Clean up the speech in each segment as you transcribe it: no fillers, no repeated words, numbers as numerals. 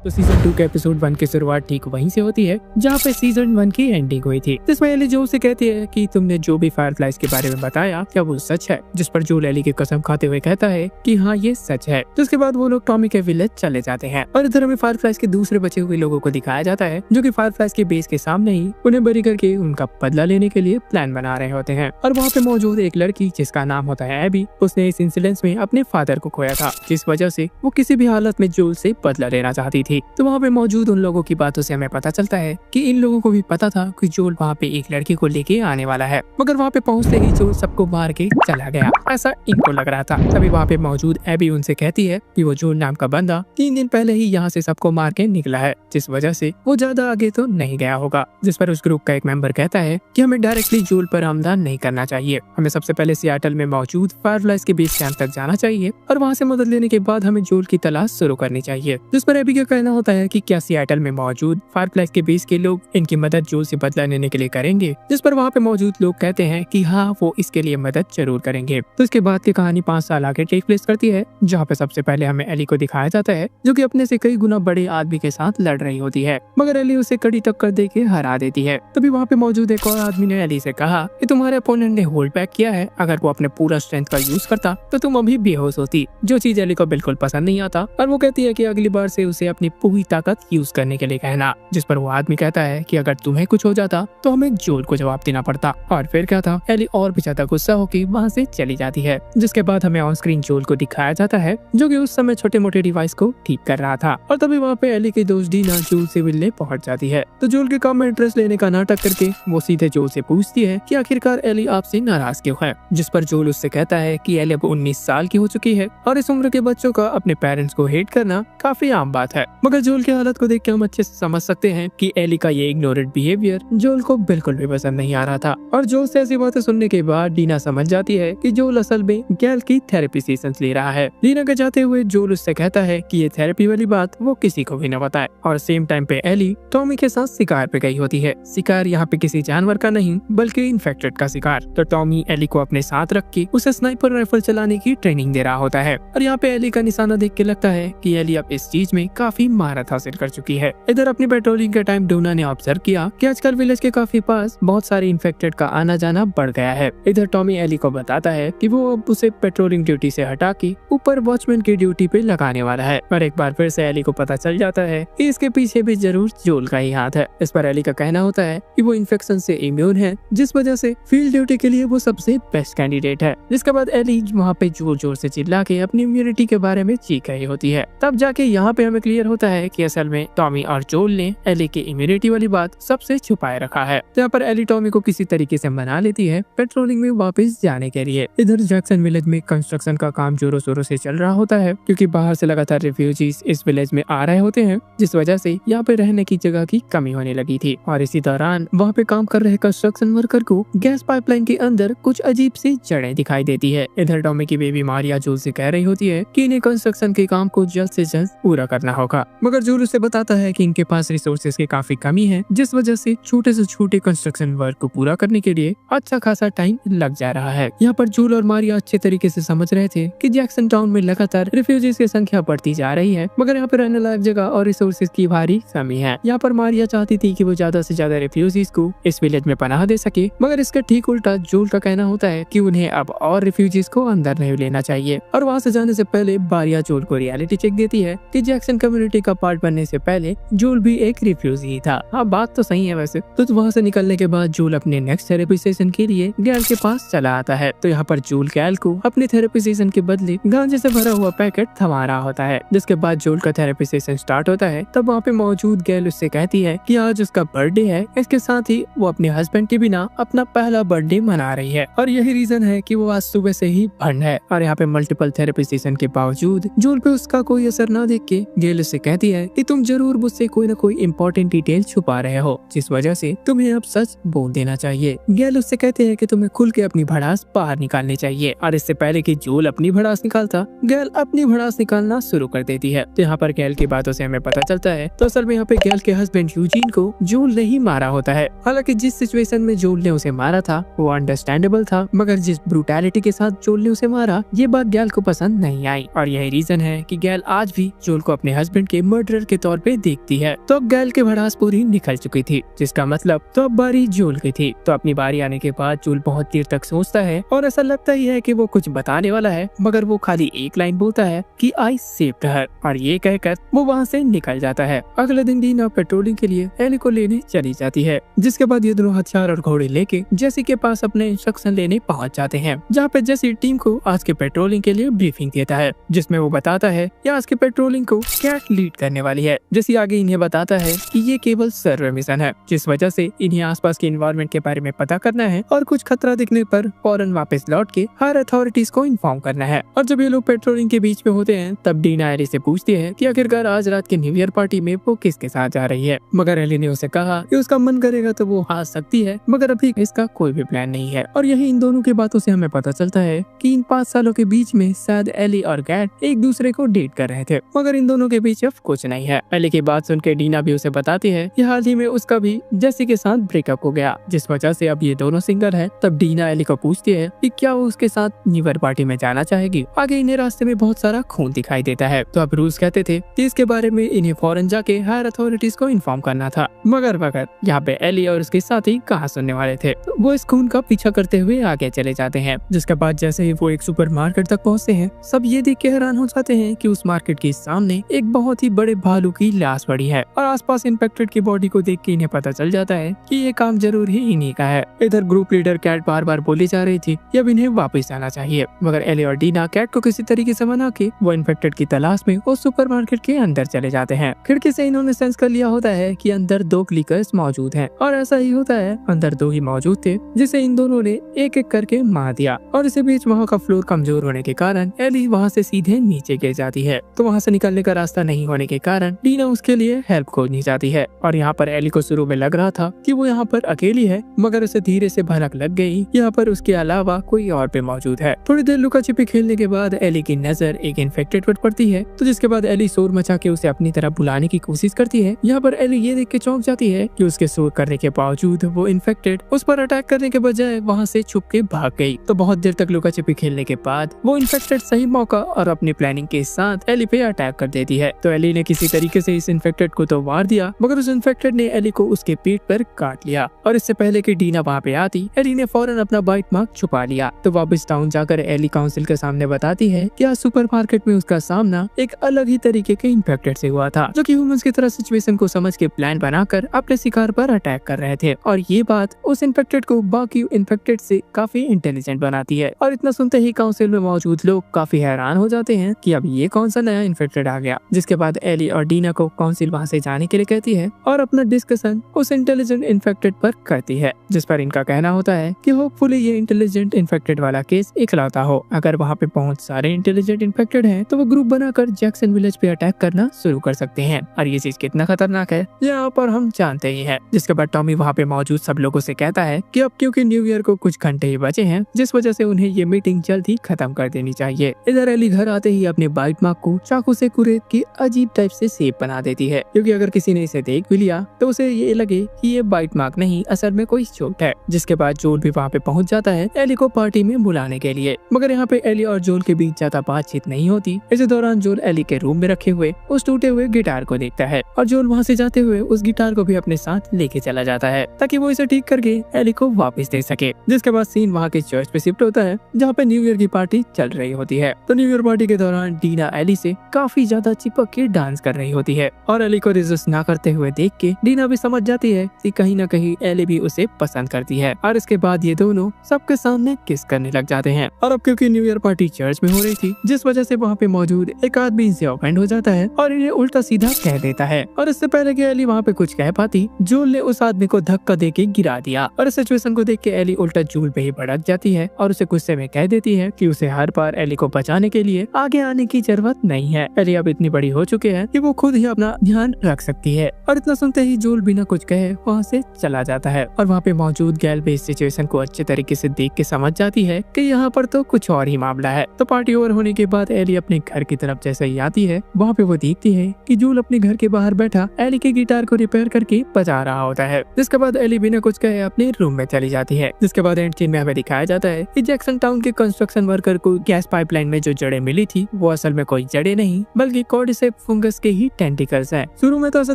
तो सीजन 2 के एपिसोड 1 की शुरुआत ठीक वहीं से होती है जहाँ पे सीजन 1 की एंडिंग हुई थी, जिसमें एली जोल से कहती है कि तुमने जो भी फायरफ्लाइज के बारे में बताया क्या वो सच है, जिस पर जोल एली की कसम खाते हुए कहता है कि हाँ ये सच है। तो उसके बाद वो लोग टॉमी के विलेज चले जाते हैं और इधर हमें फायरफ्लाइज के दूसरे बचे हुए लोगों को दिखाया जाता है जो कि फायरफ्लाइज के बेस के सामने ही उन्हें बरी करके उनका बदला लेने के लिए प्लान बना रहे होते हैं। और वहाँ पे मौजूद एक लड़की जिसका नाम होता है एबी, उसने इस इंसिडेंट में अपने फादर को खोया था, जिस वजह से वो किसी भी हालत में जोल से बदला लेना चाहती थी। तो वहाँ पे मौजूद उन लोगों की बातों से हमें पता चलता है कि इन लोगों को भी पता था कि जोल वहाँ पे एक लड़की को लेके आने वाला है, मगर वहाँ पे पहुँचते ही जोल सबको मार के चला गया, ऐसा इनको लग रहा था। तभी वहाँ पे मौजूद एबी उनसे कहती है कि वो जोल नाम का बंदा 3 दिन पहले ही यहाँ से सबको मार के निकला है, जिस वजह से वो ज्यादा आगे तो नहीं गया होगा। जिस पर उस ग्रुप का एक मेंबर कहता है कि हमें डायरेक्टली जोल पर हमला नहीं करना चाहिए, हमें सबसे पहले सियाटल में मौजूद फायरफ्लाइज के बेस कैंप तक जाना चाहिए और वहाँ से मदद लेने के बाद हमें जोल की तलाश शुरू करनी चाहिए। जिस पर एबी का कहना होता है कि क्या सियाटल में मौजूद फायरफ्लाइज के बेस के लोग इनकी मदद जोल से बदला लेने के लिए करेंगे, जिस पर वहाँ पे मौजूद लोग कहते हैं कि हाँ वो इसके लिए मदद जरूर करेंगे। तो इसके बाद की कहानी 5 साल आगे टेक प्लेस करती है, जहाँ पे सबसे पहले हमें एली को दिखाया जाता है जो कि अपने से कई गुना बड़े आदमी के साथ लड़ रही होती है, मगर एली उसे कड़ी टक्कर दे के हरा देती है। तभी वहाँ पे मौजूद एक और आदमी ने एली से कहा कि तुम्हारे अपोनेंट ने होल्ड बैक किया है, अगर वो अपने पूरा स्ट्रेंथ का यूज करता तो तुम अभी बेहोश होती, जो चीज एली को बिल्कुल पसंद नहीं आता और वो कहती है कि अगली बार से उसे अपनी पूरी ताकत यूज करने के लिए कहना। जिस पर वो आदमी कहता है कि अगर तुम्हें कुछ हो जाता तो हमें जोल को जवाब देना पड़ता। और फिर क्या था, एली और भी ज्यादा गुस्सा होकर वहाँ से चली जाती है। जिसके बाद हमें ऑन स्क्रीन जोल को दिखाया जाता है जो कि उस समय छोटे मोटे डिवाइस को ठीक कर रहा था। और तभी वहाँ पे एली की दोस्त डीना जोल से मिलने पहुँच जाती है। तो जोल के काम में इंटरेस्ट लेने का नाटक करके वो सीधे जोल से पूछती है कि आखिरकार एली आपसे नाराज क्यों है। जिस पर जोल उससे कहता है कि एली अब 19 साल की हो चुकी है और इस उम्र के बच्चों का अपने पेरेंट्स को हेट करना काफी आम बात है। मगर जोल की हालत को देख के हम अच्छे से समझ सकते हैं कि एली का ये इग्नोरेंट बिहेवियर जोल को बिल्कुल भी पसंद नहीं आ रहा था। और जोल से ऐसी बातें सुनने के बाद डीना समझ जाती है कि जोल असल में गैल की थेरेपी सेशंस ले रहा है। डीना के जाते हुए जोल उससे कहता है कि ये थेरेपी वाली बात वो किसी को भी न बताए। और सेम टाइम पे एली टॉमी के साथ शिकार पे गई होती है। शिकार यहाँ पे किसी जानवर का नहीं बल्कि इन्फेक्टेड का शिकार। तो टॉमी एली को अपने साथ रख के उसे स्नाइपर राइफल चलाने की ट्रेनिंग दे रहा होता है। और यहाँ पे एली का निशाना देख के लगता है कि एली अब इस चीज में काफी महारत हासिल कर चुकी है। इधर अपनी पेट्रोलिंग के टाइम डोना ने ऑब्जर्व किया कि आजकल विलेज के काफी पास बहुत सारे इन्फेक्टेड का आना जाना बढ़ गया है। इधर टॉमी एली को बताता है कि वो अब उसे पेट्रोलिंग ड्यूटी से हटा के ऊपर वॉचमैन की ड्यूटी पे लगाने वाला है। और एक बार फिर से एली को पता चल जाता है कि इसके पीछे भी जरूर जोल का ही हाथ है। इस पर एली का कहना होता है कि वो इन्फेक्शन से इम्यून है, जिस वजह से फील्ड ड्यूटी के लिए वो सबसे बेस्ट कैंडिडेट है। जिसके बाद एली वहाँ पे जोर जोर से चिल्ला के अपनी इम्यूनिटी के बारे में चीख रही होती है। तब जाके यहाँ पे हमें क्लियर होता है कि असल में टॉमी और जोल ने एली की इम्यूनिटी वाली बात सबसे छुपाए रखा है। यहाँ पर एली टॉमी को किसी तरीके से मना लेती है पेट्रोलिंग में वापस जाने के लिए। इधर जैक्सन विलेज में कंस्ट्रक्शन का काम जोरों शोरों से चल रहा होता है, क्योंकि बाहर से लगातार रिफ्यूजीज इस विलेज में आ रहे होते हैं, जिस वजह से यहाँ पे रहने की जगह की कमी होने लगी थी। और इसी दौरान वहाँ पे काम कर रहे कंस्ट्रक्शन वर्कर को गैस पाइपलाइन के अंदर कुछ अजीब सी जड़ें दिखाई देती है। इधर टॉमी की बेबी मारिया जोल से कह रही होती है कि इन्हें कंस्ट्रक्शन के काम को जल्द से जल्द पूरा करना होगा, मगर जोल उसे बताता है कि इनके पास रिसोर्सेज की काफी कमी है, जिस वजह से छोटे से छोटे कंस्ट्रक्शन वर्क को पूरा करने के लिए अच्छा खासा टाइम लग जा रहा है। यहाँ पर जोल और मारिया अच्छे तरीके से समझ रहे थे कि जैक्सन टाउन में लगातार रिफ्यूजीज की संख्या बढ़ती जा रही है, मगर यहाँ पे रहने लायक जगह और रिसोर्सेज की भारी कमी है। यहाँ पर मारिया चाहती थी कि वो ज्यादा से ज्यादा रिफ्यूजीज को इस विलेज में पनाह दे सके, मगर इसका ठीक उल्टा जोल का कहना होता है कि उन्हें अब और रिफ्यूजीज को अंदर नहीं लेना चाहिए। और वहाँ से जाने से पहले मारिया जोल को रियलिटी चेक देती है कि जैक्सन कम्युनिटी का पार्ट बनने से पहले जोल भी एक रिफ्यूजी ही था। हाँ, बात तो सही है वैसे। तो वहाँ से निकलने के बाद जोल अपने नेक्स्ट थेरेपी सेशन के लिए गैल के पास चला आता है। तो यहाँ पर जोल गैल को अपने थेरेपी सेशन के बदले गांजे से भरा हुआ पैकेट थमा रहा होता है। जिसके बाद जोल का थेरेपी सेशन स्टार्ट होता है। तब वहाँ पे मौजूद गैल उससे कहती है कि आज उसका बर्थडे है, इसके साथ ही वो अपने हस्बैंड के बिना अपना पहला बर्थडे मना रही है और यही रीजन है कि वो आज सुबह से ही बंद है। और यहाँ पे मल्टीपल थेरेपी सेशन के बावजूद जोल पे उसका कोई असर न देख के गैल उससे कहती है कि तुम जरूर मुझसे कोई न कोई इम्पोर्टेंट डिटेल छुपा रहे हो, जिस वजह से तुम्हें अब सच बोल देना चाहिए। गैल उससे कहते हैं कि तुम्हें खुल के अपनी भड़ास बाहर निकालनी चाहिए। और इससे पहले कि जोल अपनी भड़ास निकालता, गैल अपनी भड़ास निकालना शुरू कर देती है। तो यहाँ पर गैल की बातों से हमें पता चलता है तो असल में यहाँ पे गैल के हस्बैंड यूजीन को जोल ने ही मारा होता है। हालांकि जिस सिचुएशन में जोल ने उसे मारा था वो अंडरस्टैंडेबल था, मगर जिस ब्रूटैलिटी के साथ जोल ने उसे मारा ये बात गैल को पसंद नहीं आई। और यही रीजन है कि गैल आज भी जोल को अपने हस्बैंड के के मर्डरर के तौर पे देखती है। तो अब गैल की भड़ास पूरी निकल चुकी थी, जिसका मतलब तो अब बारी जूल की थी। तो अपनी बारी आने के बाद जूल बहुत देर तक सोचता है और ऐसा लगता ही है कि वो कुछ बताने वाला है, मगर वो खाली एक लाइन बोलता है कि आई सेव्ड हर, और ये कहकर वो वहाँ से निकल जाता है। अगले दिन डीना पेट्रोलिंग के लिए एली को लेने चली जाती है, जिसके बाद ये दोनों हथियार और घोड़े लेके जेसी के पास अपने इंस्ट्रक्शन लेने पहुँच जाते हैं, जहाँ पे जेसी टीम को आज के पेट्रोलिंग के लिए ब्रीफिंग देता है, जिसमें वो बताता है कि आज के पेट्रोलिंग को कैट लीड करने वाली है। जेसी आगे इन्हें बताता है कि ये केवल सर्वे मिशन है, जिस वजह से इन्हें आसपास के इन्वायरमेंट के बारे में पता करना है और कुछ खतरा दिखने पर फौरन वापस लौट के हर अथॉरिटीज को इन्फॉर्म करना है। और जब ये लोग पेट्रोलिंग के बीच में होते हैं, तब डीना एली से पूछती है कि आखिरकार आज रात के न्यू ईयर पार्टी में वो किसके साथ जा रही है, मगर एली ने उसे कहा कि उसका मन करेगा तो वो आ सकती है, मगर अभी इसका कोई भी प्लान नहीं है। और यही इन दोनों की बातों से हमें पता चलता है कि इन 5 सालों के बीच में शायद एली और गैट एक दूसरे को डेट कर रहे थे, मगर इन दोनों के बीच अब कुछ नहीं है। एली की बात सुनकर डीना भी उसे बताती है कि हाल ही में उसका भी जेसी के साथ ब्रेकअप हो गया, जिस वजह से अब ये दोनों सिंगल है। तब डीना एली को पूछती है कि क्या वो उसके साथ न्यू ईयर पार्टी में जाना चाहेगी। आगे इन्हें रास्ते में बहुत सारा खून दिखाई देता है, तो अब रूस कहते थे कि इसके बारे में इन्हें फौरन जाके हायर अथॉरिटीज को इन्फॉर्म करना था, मगर यहाँ पे एली और उसके साथी कहाँ सुनने वाले थे। तो वो इस खून का पीछा करते हुए आगे चले जाते हैं, जिसके बाद जैसे ही वो एक सुपरमार्केट तक पहुँचते हैं, सब ये देख के हैरान हो जाते हैं कि उस मार्केट के सामने एक बहुत ही बड़े भालू की लाश पड़ी है, और आसपास इन्फेक्टेड की बॉडी को देख के इन्हें पता चल जाता है कि ये काम जरूर ही इन्हीं का है। इधर ग्रुप लीडर कैट बार बार बोली जा रही थी कि अब इन्हें वापस जाना चाहिए, मगर एली और डीना कैट को किसी तरीके से मना के वो इन्फेक्टेड की तलाश में उस सुपरमार्केट के अंदर चले जाते हैं। खिड़की से इन्होंने सेंस कर लिया होता है कि अंदर 2 क्लिकर्स मौजूद हैं, और ऐसा ही होता है, अंदर 2 ही मौजूद थे, जिसे इन दोनों ने एक एक करके मार दिया। और इसी बीच वहाँ का फ्लोर कमजोर होने के कारण एली वहाँ से सीधे नीचे गिर जाती है। तो वहाँ से निकलने का रास्ता नहीं होने के कारण डीना उसके लिए हेल्प खोजनी चाहती है। और यहाँ पर एली को शुरू में लग रहा था कि वो यहाँ पर अकेली है, मगर उसे धीरे से भनक लग गई यहाँ पर उसके अलावा कोई और भी मौजूद है। थोड़ी देर लुका छिपी खेलने के बाद एली की नजर एक इन्फेक्टेड पर पड़ती है, तो जिसके बाद एली शोर मचा के उसे अपनी तरफ बुलाने की कोशिश करती है। यहाँ पर एली ये देख के चौंक जाती है कि उसके शोर करने के बावजूद वो इन्फेक्टेड उस पर अटैक करने के बजाय वहाँ से छुप के भाग गई। तो बहुत देर तक लुका छिपी खेलने के बाद वो इन्फेक्टेड सही मौका और अपनी प्लानिंग के साथ एली पे अटैक कर देती है। तो एली ने किसी तरीके से इस इन्फेक्टेड को तो मार दिया, मगर उस इन्फेक्टेड ने एली को उसके पीठ पर काट लिया। और इससे पहले कि डीना वहाँ पे आती, एली ने फौरन अपना बाइट मार्क छुपा लिया। तो वापस टाउन जाकर एली काउंसिल के सामने बताती है कि आज सुपरमार्केट में उसका सामना एक अलग ही तरीके के इन्फेक्टेड से हुआ था, जो कि ह्यूमंस की तरह सिचुएशन को समझ के प्लान बनाकर अपने शिकार पर अटैक कर रहे थे। और ये बात उस इन्फेक्टेड को बाकी इन्फेक्टेड से काफी इंटेलिजेंट बनाती है। और इतना सुनते ही काउंसिल में मौजूद लोग काफी हैरान हो जाते हैं कि अब ये कौन सा नया इन्फेक्टेड आ गया। जिसके बाद एली और डीना को काउंसिल वहाँ से जाने के लिए कहती है और अपना डिस्कशन उस इंटेलिजेंट इन्फेक्टेड पर करती है, जिस पर इनका कहना होता है कि होपफुली ये इंटेलिजेंट इन्फेक्टेड वाला केस इकलौता हो। अगर वहाँ पे बहुत सारे इंटेलिजेंट इन्फेक्टेड हैं, तो वो ग्रुप बनाकर जैक्सन विलेज पे अटैक करना शुरू कर सकते हैं। और ये चीज कितना खतरनाक है यहाँ पर हम जानते ही हैं। जिसके बाद टॉमी वहाँ पे मौजूद सब लोगों से कहता है कि अब क्योंकि न्यू ईयर को कुछ घंटे ही बचे हैं, जिस वजह से उन्हें ये मीटिंग जल्द ही खत्म कर देनी चाहिए। इधर एली घर आते ही अपने बाइट मार्क को चाकू से कुरेद के अजीब टाइप से शेप बना देती है, क्योंकि अगर किसी ने इसे देख भी लिया तो उसे ये लगे कि ये बाइट मार्क नहीं, असल में कोई चोट है। जिसके बाद जोल भी वहाँ पे पहुँच जाता है एली को पार्टी में बुलाने के लिए, मगर यहाँ पे एली और जोल के बीच ज्यादा बातचीत नहीं होती। इसी दौरान जोल एली के रूम में रखे हुए उस टूटे हुए गिटार को देखता है, और जोल वहाँ से जाते हुए उस गिटार को भी अपने साथ लेके चला जाता है, ताकि वो इसे ठीक करके एली को वापस दे सके। जिसके बाद सीन वहाँ के चर्च पे शिफ्ट होता है, जहाँ पे न्यू ईयर की पार्टी चल रही होती है। तो न्यू ईयर पार्टी के दौरान डीना एली से काफी ज्यादा चिपक के डांस कर रही होती है, और एली को रेजिस्ट ना करते हुए देख के डीना भी समझ जाती है कि कहीं न कहीं एली भी उसे पसंद करती है। और इसके बाद ये दोनों सबके सामने किस करने लग जाते हैं। और अब क्योंकि न्यू ईयर पार्टी चर्च में हो रही थी, जिस वजह से वहाँ पे मौजूद एक आदमी इनसे ऑफेंड हो जाता है और इन्हें उल्टा सीधा कह देता है। और इससे पहले कि एली वहाँ पे कुछ कह पाती, जोल ने उस आदमी को धक्का दे के गिरा दिया। और इस सिचुएशन को देख के एली उल्टा जोल पे ही भड़क जाती है और उसे गुस्से में कह देती है कि उसे हर बार एली को बचाने के लिए आगे आने की जरूरत नहीं है। एली अब इतनी बड़ी हो चुकी है कि वो खुद ही अपना ध्यान रख सकती है। और इतना सुनते ही जोल बिना कुछ कहे वहाँ से चला जाता है। और वहाँ पे मौजूद गैल भी इस सिचुएशन को अच्छे तरीके से देख के समझ जाती है कि यहाँ पर तो कुछ और ही मामला है। तो पार्टी ओवर होने के बाद एली अपने घर की तरफ जैसे ही आती है, वहाँ पे वो देखती है कि जोल अपने घर के बाहर बैठा एली के गिटार को रिपेयर करके बजा रहा होता है। जिसके बाद एली बिना कुछ कहे अपने रूम में चली जाती है। जिसके बाद एंड सीन में हमें दिखाया जाता है कि जैक्सन टाउन के कंस्ट्रक्शन वर्कर को गैस पाइपलाइन में जो जड़ें मिली थी, वो असल में कोई जड़ें नहीं बल्कि कॉर्डिसेप फंगस के ही टेंटिकल्स हैं। शुरू में तो ऐसा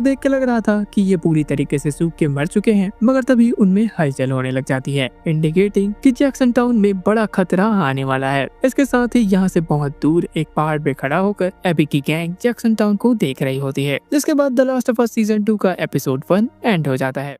देख के लग रहा था कि ये पूरी तरीके से सूख के मर चुके हैं, मगर तभी उनमें हलचल होने लग जाती है, इंडिकेटिंग कि जैक्सन टाउन में बड़ा खतरा आने वाला है। इसके साथ ही यहाँ से बहुत दूर एक पहाड़ पे खड़ा होकर एबी की गैंग जैक्सन टाउन को देख रही होती है। जिसके बाद the last of us season 2 का एपिसोड 1 एंड हो जाता है।